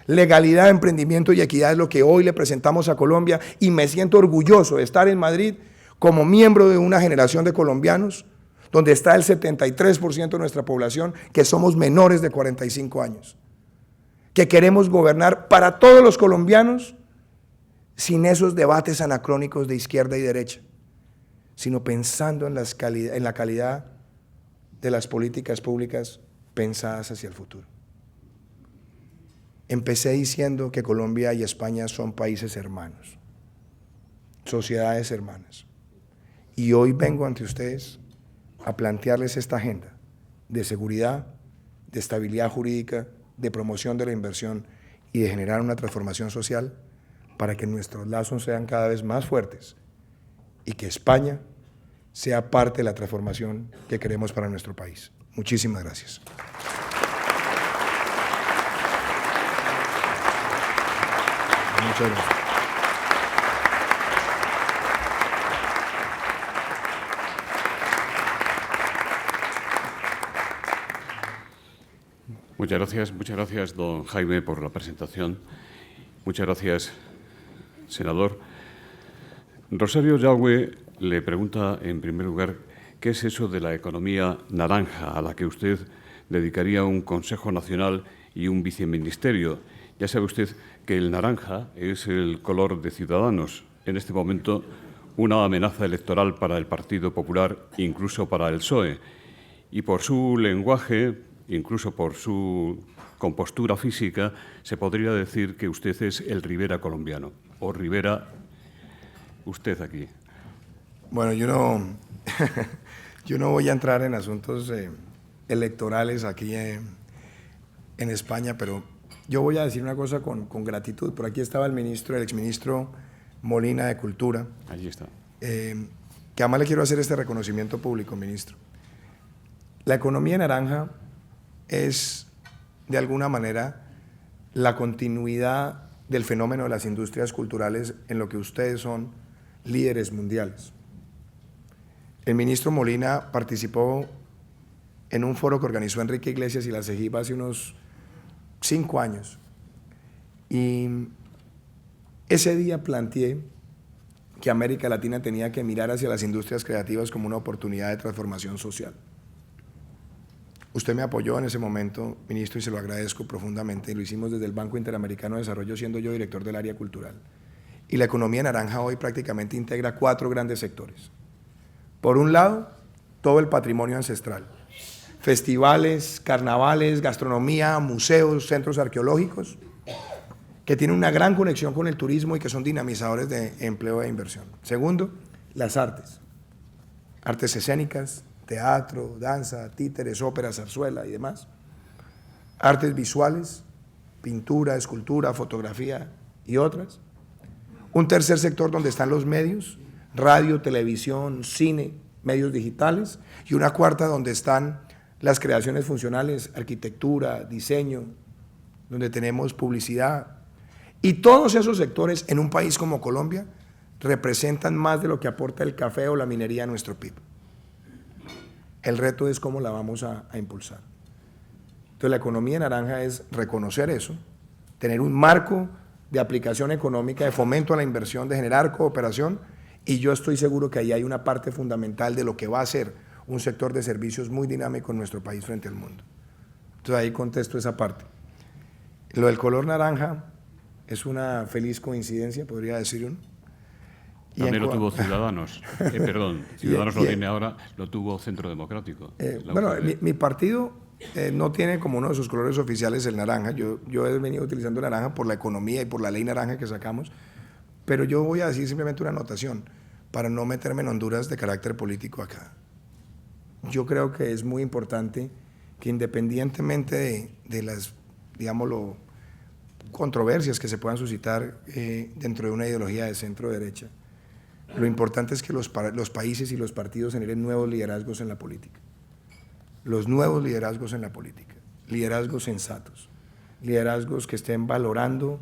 Legalidad, emprendimiento y equidad es lo que hoy le presentamos a Colombia y me siento orgulloso de estar en Madrid como miembro de una generación de colombianos donde está el 73% de nuestra población que somos menores de 45 años, que queremos gobernar para todos los colombianos sin esos debates anacrónicos de izquierda y derecha, sino pensando en la calidad de las políticas públicas pensadas hacia el futuro. Empecé diciendo que Colombia y España son países hermanos, sociedades hermanas. Y hoy vengo ante ustedes a plantearles esta agenda de seguridad, de estabilidad jurídica, de promoción de la inversión y de generar una transformación social para que nuestros lazos sean cada vez más fuertes y que España sea parte de la transformación que queremos para nuestro país. Muchísimas gracias. Muchas gracias. Muchas gracias, don Jaime, por la presentación. Muchas gracias, senador. Rosario Yagüe le pregunta, en primer lugar, ¿qué es eso de la economía naranja a la que usted dedicaría un Consejo Nacional y un viceministerio? Ya sabe usted que el naranja es el color de Ciudadanos. En este momento, una amenaza electoral para el Partido Popular, incluso para el PSOE. Y por su lenguaje, incluso por su compostura física, se podría decir que usted es el Rivera colombiano, o Rivera usted aquí. Bueno, yo no voy a entrar en asuntos electorales aquí en España, pero yo voy a decir una cosa con gratitud. Por aquí estaba el exministro Molina de Cultura. Allí está. Que además le quiero hacer este reconocimiento público, ministro. La economía naranja es, de alguna manera, la continuidad del fenómeno de las industrias culturales en lo que ustedes son líderes mundiales. El ministro Molina participó en un foro que organizó Enrique Iglesias y la CEGIP hace unos 5 años. Y ese día planteé que América Latina tenía que mirar hacia las industrias creativas como una oportunidad de transformación social. Usted me apoyó en ese momento, ministro, y se lo agradezco profundamente. Y lo hicimos desde el Banco Interamericano de Desarrollo, siendo yo director del área cultural. Y la economía naranja hoy prácticamente integra 4 grandes sectores. Por un lado, todo el patrimonio ancestral. Festivales, carnavales, gastronomía, museos, centros arqueológicos, que tienen una gran conexión con el turismo y que son dinamizadores de empleo e inversión. Segundo, las artes. Artes escénicas, teatro, danza, títeres, ópera, zarzuela y demás. Artes visuales, pintura, escultura, fotografía y otras. Un tercer sector donde están los medios, radio, televisión, cine, medios digitales, y una cuarta donde están las creaciones funcionales, arquitectura, diseño, donde tenemos publicidad. Y todos esos sectores en un país como Colombia representan más de lo que aporta el café o la minería a nuestro PIB. El reto es cómo la vamos a impulsar. Entonces la economía naranja es reconocer eso, tener un marco de aplicación económica, de fomento a la inversión, de generar cooperación, y yo estoy seguro que ahí hay una parte fundamental de lo que va a ser un sector de servicios muy dinámico en nuestro país frente al mundo. Entonces ahí contesto esa parte. Lo del color naranja es una feliz coincidencia, podría decir uno. También lo tuvo Ciudadanos, Ciudadanos lo tiene ahora, lo tuvo Centro Democrático. Bueno, mi partido no tiene como uno de sus colores oficiales el naranja. Yo he venido utilizando el naranja por la economía y por la ley naranja que sacamos, pero yo voy a decir simplemente una anotación para no meterme en honduras de carácter político acá. Yo creo que es muy importante que independientemente de las, digámoslo, controversias que se puedan suscitar dentro de una ideología de centro-derecha, lo importante es que los países y los partidos generen nuevos liderazgos en la política. Los nuevos liderazgos en la política, liderazgos sensatos, liderazgos que estén valorando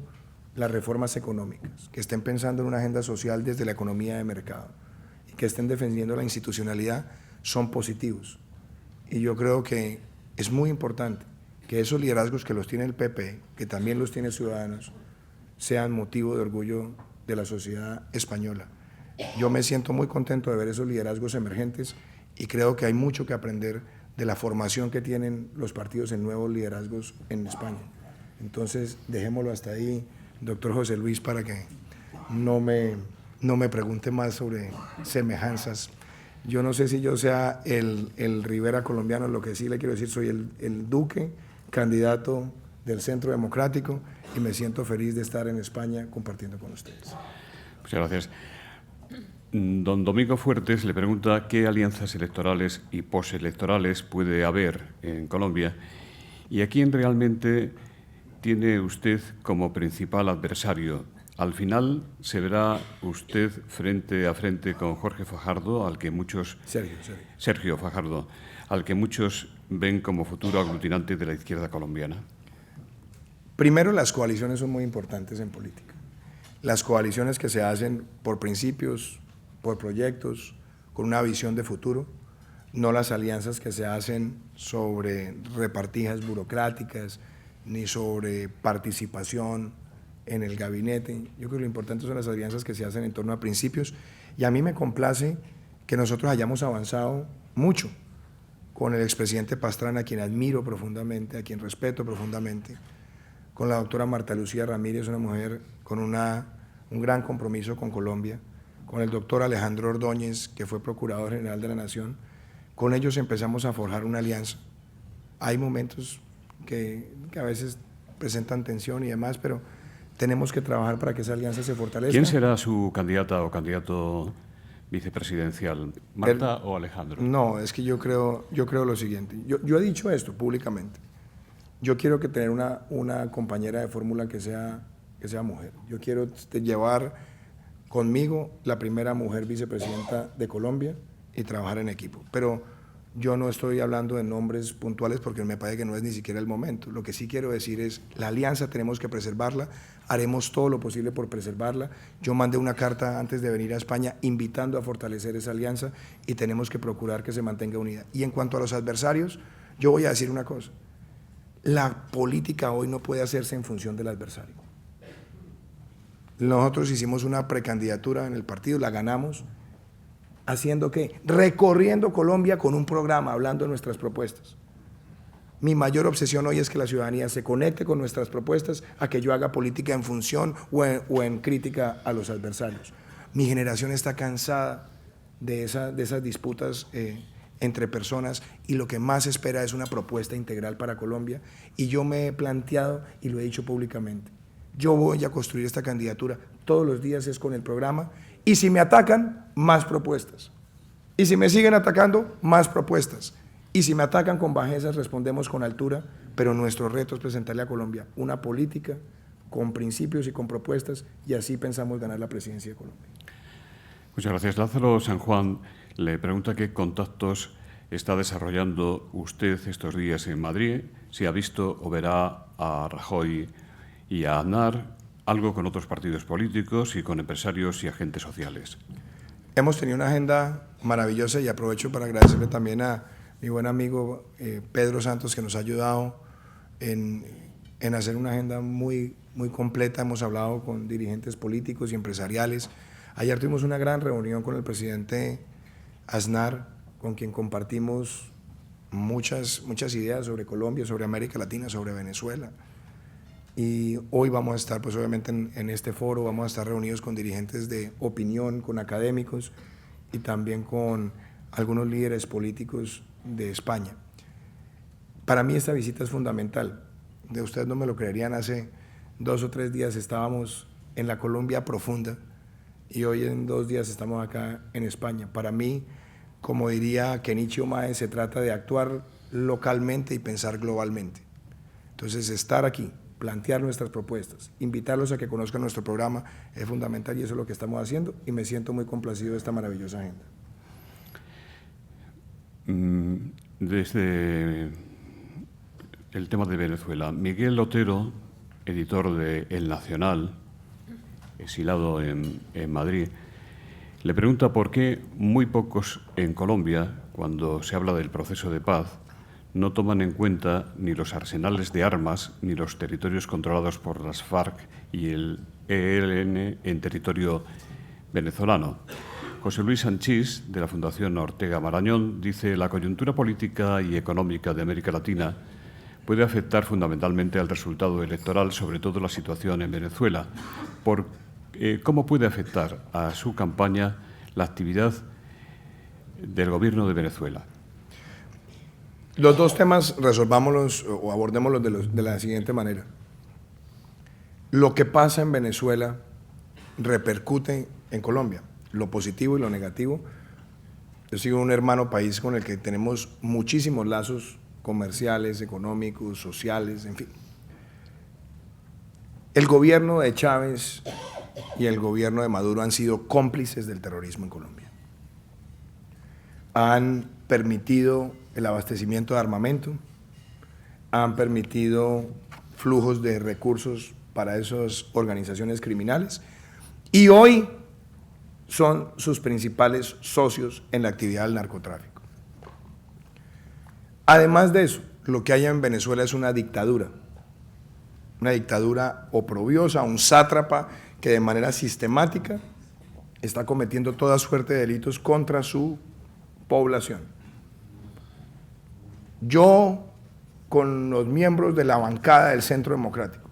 las reformas económicas, que estén pensando en una agenda social desde la economía de mercado y que estén defendiendo la institucionalidad, son positivos. Y yo creo que es muy importante que esos liderazgos que los tiene el PP, que también los tiene Ciudadanos, sean motivo de orgullo de la sociedad española. Yo me siento muy contento de ver esos liderazgos emergentes y creo que hay mucho que aprender de la formación que tienen los partidos en nuevos liderazgos en España. Entonces, dejémoslo hasta ahí, doctor José Luis, para que no me pregunte más sobre semejanzas. Yo no sé si yo sea el Rivera colombiano, lo que sí le quiero decir, soy el Duque, candidato del Centro Democrático, y me siento feliz de estar en España compartiendo con ustedes. Muchas gracias. Don Domingo Fuertes le pregunta qué alianzas electorales y postelectorales puede haber en Colombia y a quién realmente tiene usted como principal adversario. Al final se verá usted frente a frente con Jorge Fajardo, al que muchos... Sergio Fajardo, al que muchos ven como futuro aglutinante de la izquierda colombiana. Primero, las coaliciones son muy importantes en política. Las coaliciones que se hacen por principios, por proyectos, con una visión de futuro, no las alianzas que se hacen sobre repartijas burocráticas, ni sobre participación en el gabinete. Yo creo que lo importante son las alianzas que se hacen en torno a principios, y a mí me complace que nosotros hayamos avanzado mucho con el expresidente Pastrana, a quien admiro profundamente, a quien respeto profundamente, con la doctora Marta Lucía Ramírez, una mujer con un gran compromiso con Colombia, con el doctor Alejandro Ordóñez, que fue Procurador General de la Nación. Con ellos empezamos a forjar una alianza. Hay momentos que a veces presentan tensión y demás, pero tenemos que trabajar para que esa alianza se fortalezca. ¿Quién será su candidata o candidato vicepresidencial, Marta o Alejandro? No, es que yo creo lo siguiente. Yo he dicho esto públicamente. Yo quiero que tener una compañera de fórmula que sea mujer. Yo quiero llevar conmigo la primera mujer vicepresidenta de Colombia y trabajar en equipo. Pero yo no estoy hablando de nombres puntuales porque me parece que no es ni siquiera el momento. Lo que sí quiero decir es, la alianza tenemos que preservarla, haremos todo lo posible por preservarla. Yo mandé una carta antes de venir a España invitando a fortalecer esa alianza y tenemos que procurar que se mantenga unida. Y en cuanto a los adversarios, yo voy a decir una cosa. La política hoy no puede hacerse en función del adversario. Nosotros hicimos una precandidatura en el partido, la ganamos. ¿Haciendo qué? Recorriendo Colombia con un programa, hablando de nuestras propuestas. Mi mayor obsesión hoy es que la ciudadanía se conecte con nuestras propuestas, a que yo haga política en función o en crítica a los adversarios. Mi generación está cansada de esas disputas entre personas, y lo que más espera es una propuesta integral para Colombia, y yo me he planteado y lo he dicho públicamente. Yo voy a construir esta candidatura todos los días, es con el programa, y si me atacan, más propuestas. Y si me siguen atacando, más propuestas. Y si me atacan con bajezas, respondemos con altura, pero nuestro reto es presentarle a Colombia una política con principios y con propuestas, y así pensamos ganar la presidencia de Colombia. Muchas gracias. Lázaro San Juan Le pregunta qué contactos está desarrollando usted estos días en Madrid, si ha visto o verá a Rajoy y a Aznar, algo con otros partidos políticos y con empresarios y agentes sociales. Hemos tenido una agenda maravillosa y aprovecho para agradecerle también a mi buen amigo Pedro Santos, que nos ha ayudado en hacer una agenda muy completa. Hemos hablado con dirigentes políticos y empresariales. Ayer tuvimos una gran reunión con el presidente Aznar, con quien compartimos muchas ideas sobre Colombia, sobre América Latina, sobre Venezuela. Y hoy vamos a estar, pues obviamente en este foro, vamos a estar reunidos con dirigentes de opinión, con académicos y también con algunos líderes políticos de España. Para mí esta visita es fundamental. De ustedes no me lo creerían, hace 2 o 3 días estábamos en la Colombia profunda y hoy en 2 días estamos acá en España. Para mí, como diría Kenichi Ohmae, se trata de actuar localmente y pensar globalmente. Entonces, estar aquí, plantear nuestras propuestas, invitarlos a que conozcan nuestro programa es fundamental y eso es lo que estamos haciendo y me siento muy complacido de esta maravillosa agenda. Desde el tema de Venezuela, Miguel Otero, editor de El Nacional, exilado en Madrid, le pregunta por qué muy pocos en Colombia, cuando se habla del proceso de paz, no toman en cuenta ni los arsenales de armas ni los territorios controlados por las FARC y el ELN en territorio venezolano. José Luis Sanchís, de la Fundación Ortega Marañón, dice: la coyuntura política y económica de América Latina puede afectar fundamentalmente al resultado electoral, sobre todo la situación en Venezuela. ¿Cómo puede afectar a su campaña la actividad del Gobierno de Venezuela? Los dos temas resolvámoslos o abordémoslos de la siguiente manera. Lo que pasa en Venezuela repercute en Colombia, lo positivo y lo negativo. Yo soy un hermano país con el que tenemos muchísimos lazos comerciales, económicos, sociales, en fin. El gobierno de Chávez y el gobierno de Maduro han sido cómplices del terrorismo en Colombia. Han permitido el abastecimiento de armamento, han permitido flujos de recursos para esas organizaciones criminales y hoy son sus principales socios en la actividad del narcotráfico. Además de eso, lo que hay en Venezuela es una dictadura oprobiosa, un sátrapa que de manera sistemática está cometiendo toda suerte de delitos contra su población. Yo, con los miembros de la bancada del Centro Democrático,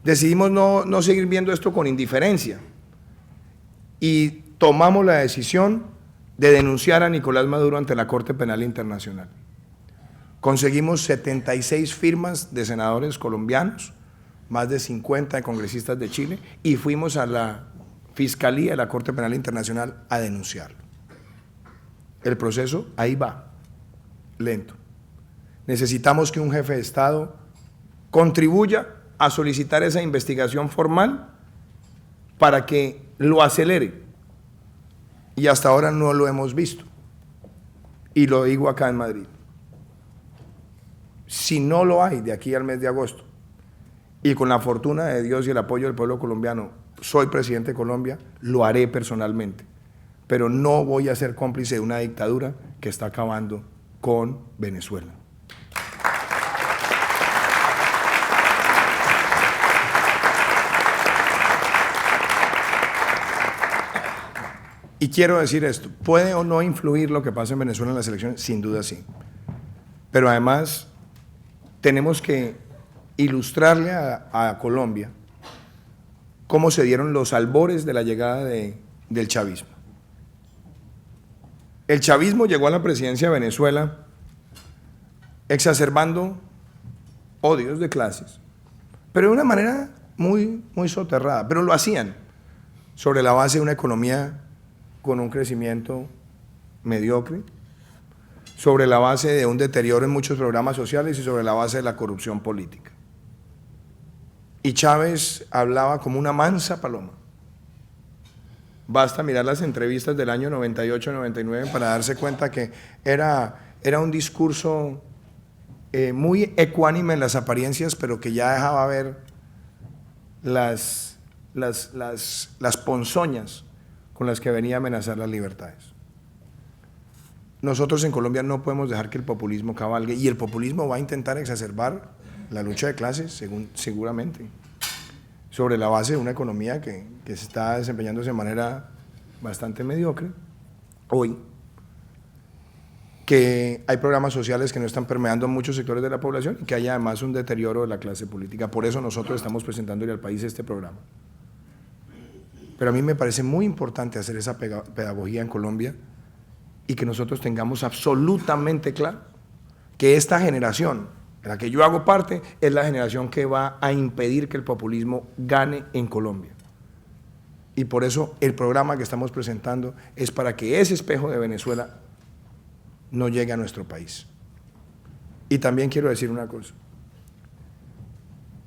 decidimos no seguir viendo esto con indiferencia y tomamos la decisión de denunciar a Nicolás Maduro ante la Corte Penal Internacional. Conseguimos 76 firmas de senadores colombianos, más de 50 de congresistas de Chile, y fuimos a la Fiscalía de la Corte Penal Internacional a denunciarlo. El proceso ahí va, lento. Necesitamos que un jefe de Estado contribuya a solicitar esa investigación formal para que lo acelere. Y hasta ahora no lo hemos visto. Y lo digo acá en Madrid. Si no lo hay de aquí al mes de agosto, y con la fortuna de Dios y el apoyo del pueblo colombiano, soy presidente de Colombia, lo haré personalmente. Pero no voy a ser cómplice de una dictadura que está acabando con Venezuela. Y quiero decir esto, ¿puede o no influir lo que pasa en Venezuela en las elecciones? Sin duda sí. Pero además tenemos que ilustrarle a Colombia cómo se dieron los albores de la llegada del chavismo. El chavismo llegó a la presidencia de Venezuela exacerbando odios de clases, pero de una manera muy soterrada, pero lo hacían sobre la base de una economía con un crecimiento mediocre, sobre la base de un deterioro en muchos programas sociales y sobre la base de la corrupción política. Y Chávez hablaba como una mansa paloma, Basta mirar las entrevistas del año 98-99 para darse cuenta que era un discurso muy ecuánime en las apariencias, pero que ya dejaba ver las ponzoñas con las que venía a amenazar las libertades. Nosotros en Colombia no podemos dejar que el populismo cabalgue, y el populismo va a intentar exacerbar la lucha de clases, seguramente, sobre la base de una economía que se está desempeñándose de manera bastante mediocre hoy, que hay programas sociales que no están permeando en muchos sectores de la población y que hay además un deterioro de la clase política. Por eso nosotros estamos presentándole al país este programa. Pero a mí me parece muy importante hacer esa pedagogía en Colombia y que nosotros tengamos absolutamente claro que esta generación, de la que yo hago parte, es la generación que va a impedir que el populismo gane en Colombia. Y por eso el programa que estamos presentando es para que ese espejo de Venezuela no llegue a nuestro país. Y también quiero decir una cosa.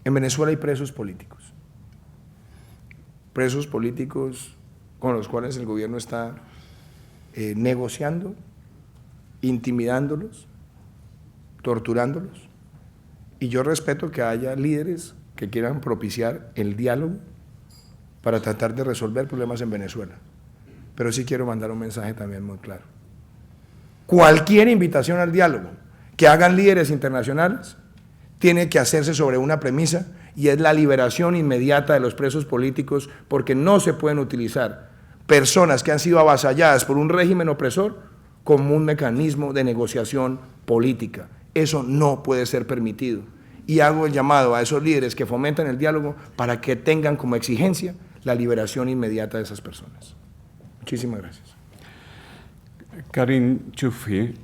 En Venezuela hay presos políticos con los cuales el gobierno está negociando, intimidándolos, torturándolos. Y yo respeto que haya líderes que quieran propiciar el diálogo para tratar de resolver problemas en Venezuela. Pero sí quiero mandar un mensaje también muy claro. Cualquier invitación al diálogo que hagan líderes internacionales tiene que hacerse sobre una premisa, y es la liberación inmediata de los presos políticos, porque no se pueden utilizar personas que han sido avasalladas por un régimen opresor como un mecanismo de negociación política. Eso no puede ser permitido. Y hago el llamado a esos líderes que fomentan el diálogo para que tengan como exigencia la liberación inmediata de esas personas. Muchísimas gracias. Karin Chufi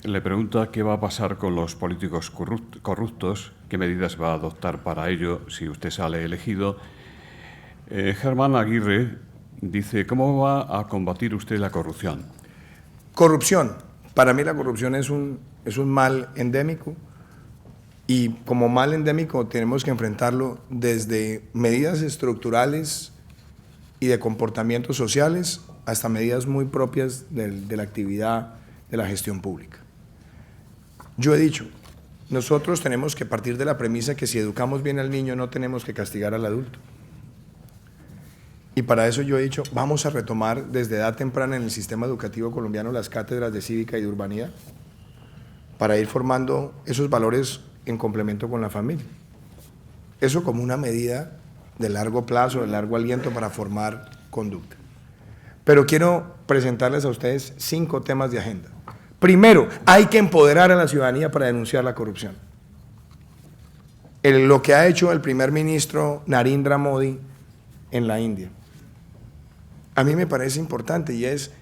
le pregunta qué va a pasar con los políticos corruptos, qué medidas va a adoptar para ello si usted sale elegido. Germán Aguirre dice, ¿cómo va a combatir usted la corrupción? Corrupción. Para mí la corrupción es un mal endémico, y como mal endémico tenemos que enfrentarlo desde medidas estructurales y de comportamientos sociales hasta medidas muy propias de la actividad de la gestión pública. Yo he dicho, nosotros tenemos que partir de la premisa que si educamos bien al niño no tenemos que castigar al adulto. Y para eso yo he dicho, vamos a retomar desde edad temprana en el sistema educativo colombiano las cátedras de cívica y de urbanidad, para ir formando esos valores en complemento con la familia. Eso como una medida de largo plazo, de largo aliento para formar conducta. Pero quiero presentarles a ustedes 5 temas de agenda. Primero, hay que empoderar a la ciudadanía para denunciar la corrupción. Lo que ha hecho el primer ministro Narendra Modi en la India, a mí me parece importante, y es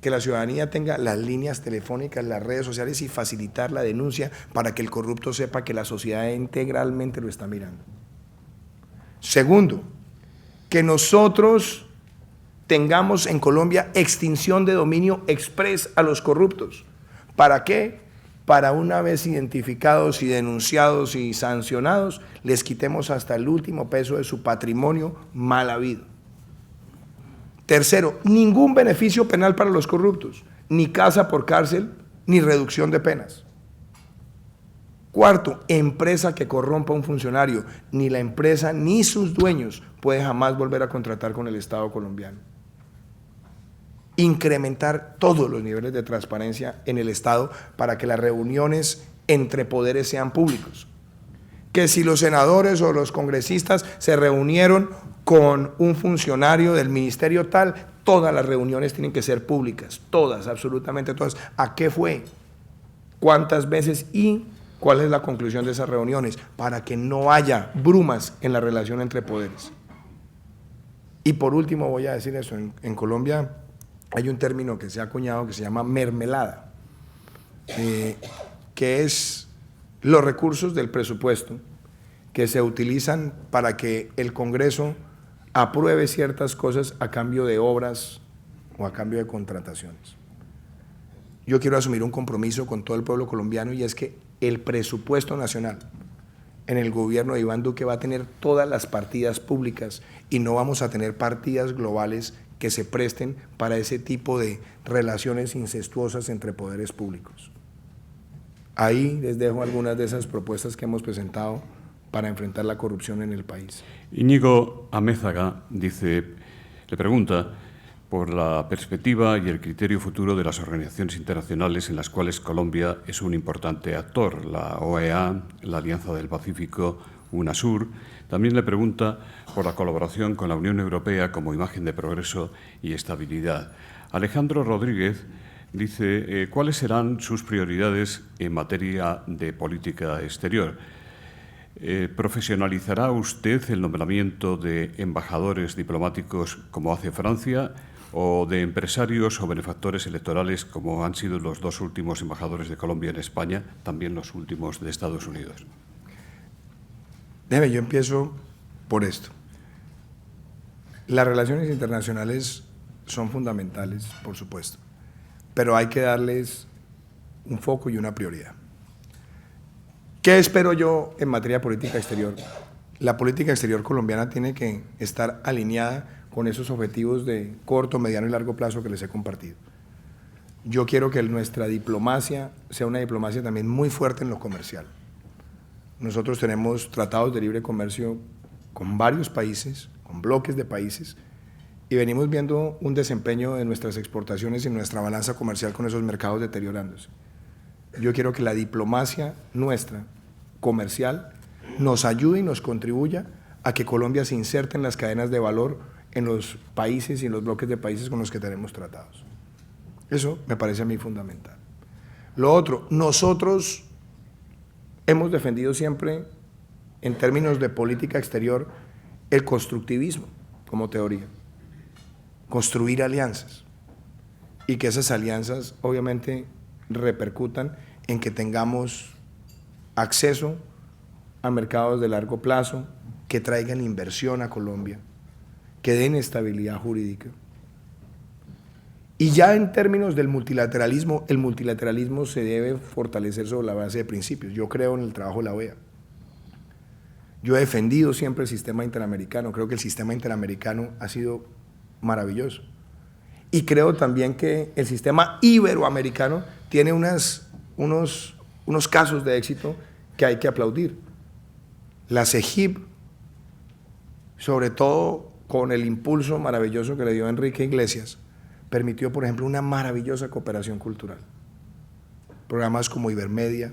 que la ciudadanía tenga las líneas telefónicas, las redes sociales, y facilitar la denuncia para que el corrupto sepa que la sociedad integralmente lo está mirando. Segundo, que nosotros tengamos en Colombia extinción de dominio express a los corruptos. ¿Para qué? Para una vez identificados y denunciados y sancionados, les quitemos hasta el último peso de su patrimonio mal habido. Tercero, ningún beneficio penal para los corruptos, ni casa por cárcel, ni reducción de penas. Cuarto, empresa que corrompa a un funcionario, ni la empresa ni sus dueños puede jamás volver a contratar con el Estado colombiano. Incrementar todos los niveles de transparencia en el Estado para que las reuniones entre poderes sean públicos. Que si los senadores o los congresistas se reunieron con un funcionario del ministerio tal, todas las reuniones tienen que ser públicas, todas, absolutamente todas. ¿A qué fue? ¿Cuántas veces? ¿Y cuál es la conclusión de esas reuniones? Para que no haya brumas en la relación entre poderes. Y por último voy a decir eso, en Colombia hay un término que se ha acuñado que se llama mermelada, que es los recursos del presupuesto que se utilizan para que el Congreso apruebe ciertas cosas a cambio de obras o a cambio de contrataciones. Yo quiero asumir un compromiso con todo el pueblo colombiano, y es que el presupuesto nacional en el gobierno de Iván Duque va a tener todas las partidas públicas y no vamos a tener partidas globales que se presten para ese tipo de relaciones incestuosas entre poderes públicos. Ahí les dejo algunas de esas propuestas que hemos presentado para enfrentar la corrupción en el país. Íñigo Amézaga le pregunta por la perspectiva y el criterio futuro de las organizaciones internacionales en las cuales Colombia es un importante actor, la OEA, la Alianza del Pacífico, UNASUR. También le pregunta por la colaboración con la Unión Europea como imagen de progreso y estabilidad. Alejandro Rodríguez dice, ¿cuáles serán sus prioridades en materia de política exterior? ¿Profesionalizará usted el nombramiento de embajadores diplomáticos como hace Francia o de empresarios o benefactores electorales como han sido los dos últimos embajadores de Colombia en España, también los últimos de Estados Unidos? Yo empiezo por esto. Las relaciones internacionales son fundamentales, por supuesto, pero hay que darles un foco y una prioridad. ¿Qué espero yo en materia de política exterior? La política exterior colombiana tiene que estar alineada con esos objetivos de corto, mediano y largo plazo que les he compartido. Yo quiero que nuestra diplomacia sea una diplomacia también muy fuerte en lo comercial. Nosotros tenemos tratados de libre comercio con varios países, con bloques de países, y venimos viendo un desempeño de nuestras exportaciones y nuestra balanza comercial con esos mercados deteriorándose. Yo quiero que la diplomacia nuestra, comercial, nos ayude y nos contribuya a que Colombia se inserte en las cadenas de valor en los países y en los bloques de países con los que tenemos tratados. Eso me parece a mí fundamental. Lo otro, nosotros hemos defendido siempre, en términos de política exterior, el constructivismo como teoría. Construir alianzas y que esas alianzas obviamente repercutan en que tengamos acceso a mercados de largo plazo, que traigan inversión a Colombia, que den estabilidad jurídica. Y ya en términos del multilateralismo, el multilateralismo se debe fortalecer sobre la base de principios. Yo creo en el trabajo de la OEA. Yo he defendido siempre el sistema interamericano, creo que el sistema interamericano ha sido maravilloso. Y creo también que el sistema iberoamericano tiene unos casos de éxito que hay que aplaudir. La CEGIP, sobre todo con el impulso maravilloso que le dio Enrique Iglesias, permitió, por ejemplo, una maravillosa cooperación cultural. Programas como Ibermedia,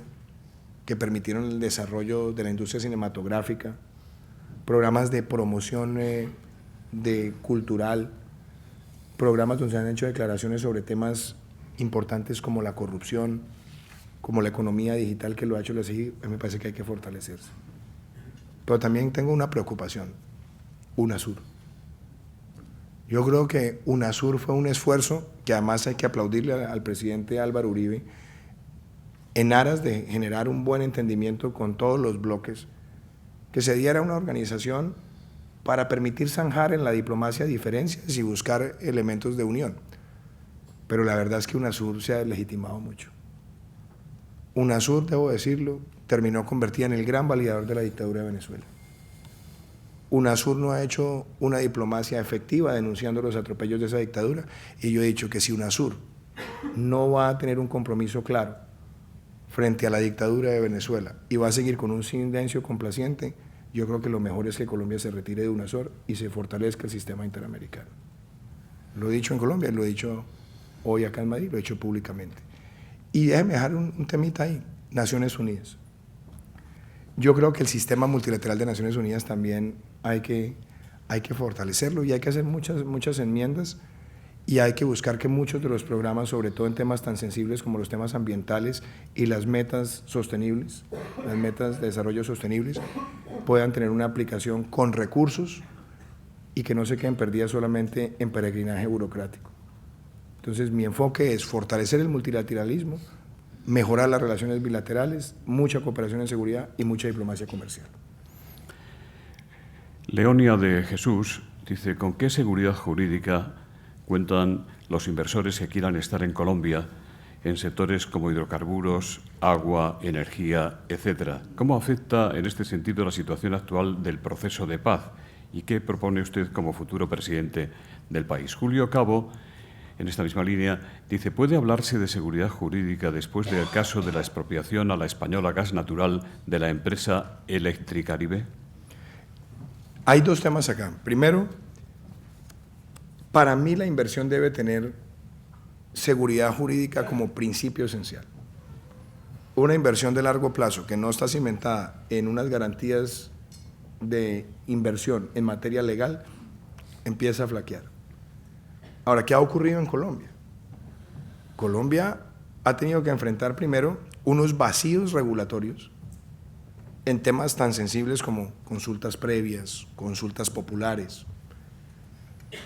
que permitieron el desarrollo de la industria cinematográfica, programas de promoción cultural, programas donde se han hecho declaraciones sobre temas importantes como la corrupción, como la economía digital, que lo ha hecho la CEGIP. A mí me parece que hay que fortalecerse. Pero también tengo una preocupación, UNASUR. Yo creo que UNASUR fue un esfuerzo que además hay que aplaudirle al presidente Álvaro Uribe en aras de generar un buen entendimiento con todos los bloques, que se diera una organización para permitir zanjar en la diplomacia diferencias y buscar elementos de unión. Pero la verdad es que UNASUR se ha deslegitimado mucho. UNASUR, debo decirlo, terminó convertida en el gran validador de la dictadura de Venezuela. UNASUR no ha hecho una diplomacia efectiva denunciando los atropellos de esa dictadura, y yo he dicho que si UNASUR no va a tener un compromiso claro frente a la dictadura de Venezuela y va a seguir con un silencio complaciente, yo creo que lo mejor es que Colombia se retire de UNASUR y se fortalezca el sistema interamericano. Lo he dicho en Colombia, lo he dicho hoy acá en Madrid, lo he dicho públicamente. Y déjeme dejar un temita ahí, Naciones Unidas. Yo creo que el sistema multilateral de Naciones Unidas también hay que fortalecerlo, y hay que hacer muchas enmiendas, y hay que buscar que muchos de los programas, sobre todo en temas tan sensibles como los temas ambientales y las metas sostenibles, las metas de desarrollo sostenibles, puedan tener una aplicación con recursos y que no se queden perdidas solamente en peregrinaje burocrático. Entonces, mi enfoque es fortalecer el multilateralismo, mejorar las relaciones bilaterales, mucha cooperación en seguridad y mucha diplomacia comercial. Leonia de Jesús dice, ¿con qué seguridad jurídica cuentan los inversores que quieran estar en Colombia en sectores como hidrocarburos, agua, energía, etcétera? ¿Cómo afecta en este sentido la situación actual del proceso de paz y qué propone usted como futuro presidente del país. Julio Cabo, en esta misma línea, dice: ¿puede hablarse de seguridad jurídica después del caso de la expropiación a la española Gas Natural de la empresa Electricaribe? Hay dos temas acá. Primero, para mí la inversión debe tener seguridad jurídica como principio esencial. Una inversión de largo plazo que no está cimentada en unas garantías de inversión en materia legal empieza a flaquear. Ahora, ¿qué ha ocurrido en Colombia? Colombia ha tenido que enfrentar primero unos vacíos regulatorios en temas tan sensibles como consultas previas, consultas populares,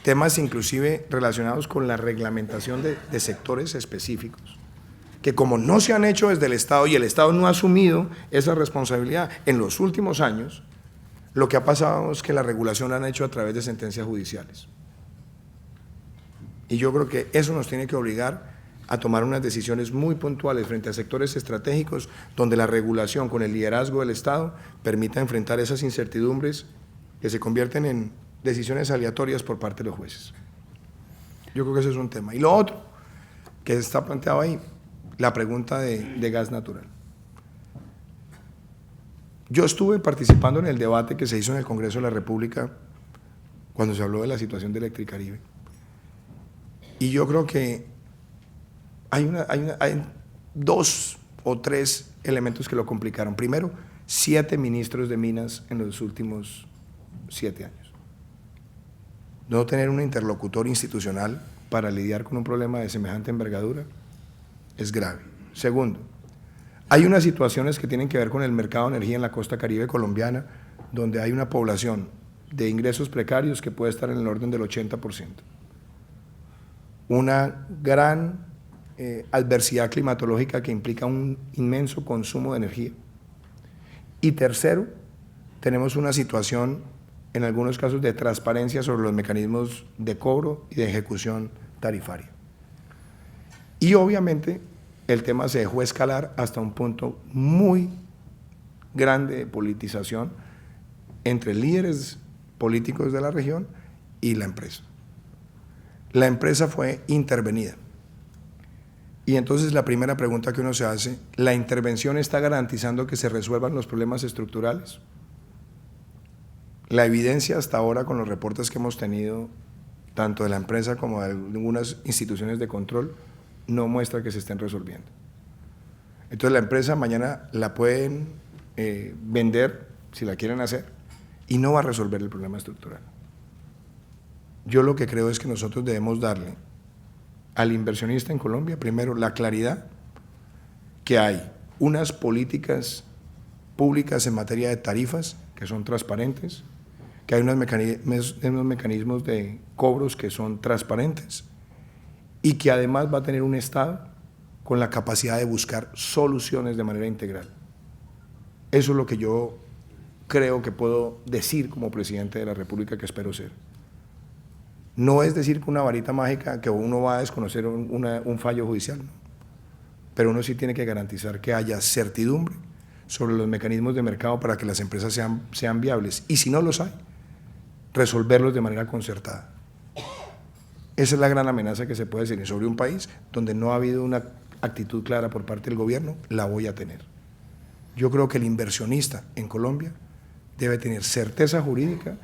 temas inclusive relacionados con la reglamentación de sectores específicos, que como no se han hecho desde el Estado y el Estado no ha asumido esa responsabilidad en los últimos años, lo que ha pasado es que la regulación la han hecho a través de sentencias judiciales. Y yo creo que eso nos tiene que obligar a tomar unas decisiones muy puntuales frente a sectores estratégicos donde la regulación con el liderazgo del Estado permita enfrentar esas incertidumbres que se convierten en decisiones aleatorias por parte de los jueces. Yo creo que ese es un tema. Y lo otro que está planteado ahí, la pregunta de gas natural. Yo estuve participando en el debate que se hizo en el Congreso de la República cuando se habló de la situación de Electricaribe. Y yo creo que hay dos o tres elementos que lo complicaron. Primero, 7 ministros de Minas en los últimos 7 años. No tener un interlocutor institucional para lidiar con un problema de semejante envergadura es grave. Segundo, hay unas situaciones que tienen que ver con el mercado de energía en la costa caribe colombiana, donde hay una población de ingresos precarios que puede estar en el orden del 80%. Una gran adversidad climatológica que implica un inmenso consumo de energía. Y tercero, tenemos una situación, en algunos casos, de transparencia sobre los mecanismos de cobro y de ejecución tarifaria. Y obviamente el tema se dejó escalar hasta un punto muy grande de politización entre líderes políticos de la región y la empresa. La empresa fue intervenida. Y entonces la primera pregunta que uno se hace, ¿la intervención está garantizando que se resuelvan los problemas estructurales? La evidencia hasta ahora con los reportes que hemos tenido, tanto de la empresa como de algunas instituciones de control, no muestra que se estén resolviendo. Entonces la empresa mañana la pueden vender, si la quieren hacer, y no va a resolver el problema estructural. Yo lo que creo es que nosotros debemos darle al inversionista en Colombia, primero, la claridad que hay unas políticas públicas en materia de tarifas que son transparentes, que hay unos mecanismos de cobros que son transparentes y que además va a tener un Estado con la capacidad de buscar soluciones de manera integral. Eso es lo que yo creo que puedo decir como presidente de la República que espero ser. No es decir que una varita mágica que uno va a desconocer un fallo judicial, ¿no? Pero uno sí tiene que garantizar que haya certidumbre sobre los mecanismos de mercado para que las empresas sean viables. Y si no los hay, resolverlos de manera concertada. Esa es la gran amenaza que se puede decir sobre un país donde no ha habido una actitud clara por parte del gobierno, la voy a tener. Yo creo que el inversionista en Colombia debe tener certeza jurídica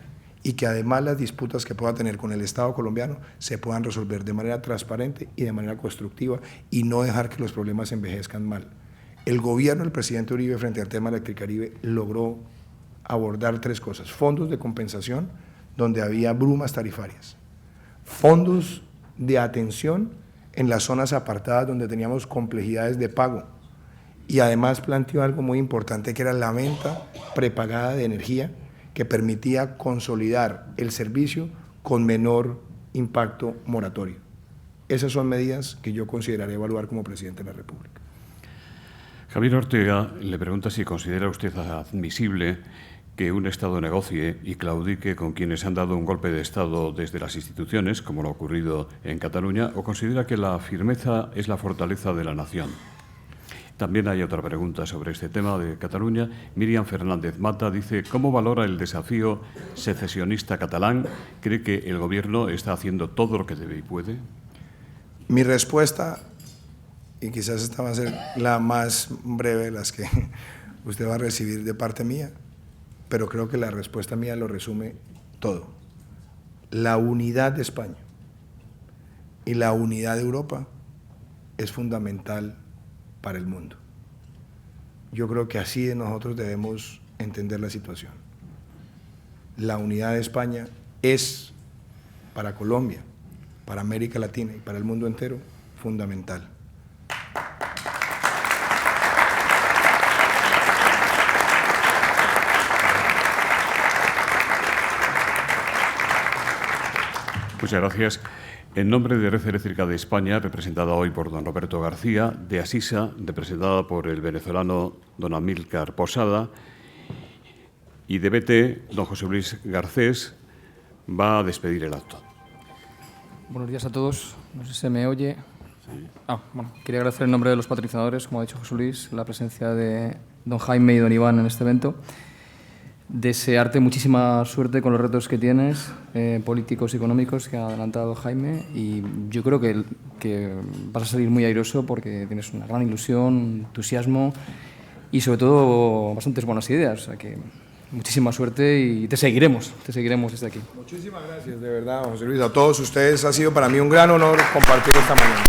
y que además las disputas que pueda tener con el Estado colombiano se puedan resolver de manera transparente y de manera constructiva y no dejar que los problemas envejezcan mal. El gobierno del presidente Uribe frente al tema de Electricaribe logró abordar 3 cosas: fondos de compensación donde había brumas tarifarias, fondos de atención en las zonas apartadas donde teníamos complejidades de pago y además planteó algo muy importante que era la venta prepagada de energía que permitía consolidar el servicio con menor impacto moratorio. Esas son medidas que yo consideraré evaluar como presidente de la República. Javier Ortega le pregunta si considera usted admisible que un Estado negocie y claudique con quienes han dado un golpe de Estado desde las instituciones, como lo ha ocurrido en Cataluña, o considera que la firmeza es la fortaleza de la nación. También hay otra pregunta sobre este tema de Cataluña. Miriam Fernández Mata dice, ¿cómo valora el desafío secesionista catalán? ¿Cree que el Gobierno está haciendo todo lo que debe y puede? Mi respuesta, y quizás esta va a ser la más breve de las que usted va a recibir de parte mía, pero creo que la respuesta mía lo resume todo. La unidad de España y la unidad de Europa es fundamental para el mundo. Yo creo que así nosotros debemos entender la situación. La unidad de España es para Colombia, para América Latina y para el mundo entero fundamental. Muchas gracias. En nombre de Red Eléctrica de España, representada hoy por don Roberto García, de Asisa, representada por el venezolano don Amílcar Posada, y de BT, don José Luis Garcés, va a despedir el acto. Buenos días a todos. No sé si se me oye. Sí. Quería agradecer en nombre de los patrocinadores, como ha dicho José Luis, la presencia de don Jaime y don Iván en este evento. Desearte muchísima suerte con los retos que tienes, políticos y económicos, que ha adelantado Jaime, y yo creo que vas a salir muy airoso porque tienes una gran ilusión, entusiasmo y sobre todo bastantes buenas ideas. O sea que muchísima suerte y te seguiremos desde aquí. Muchísimas gracias, de verdad, José Luis. A todos ustedes ha sido para mí un gran honor compartir esta mañana.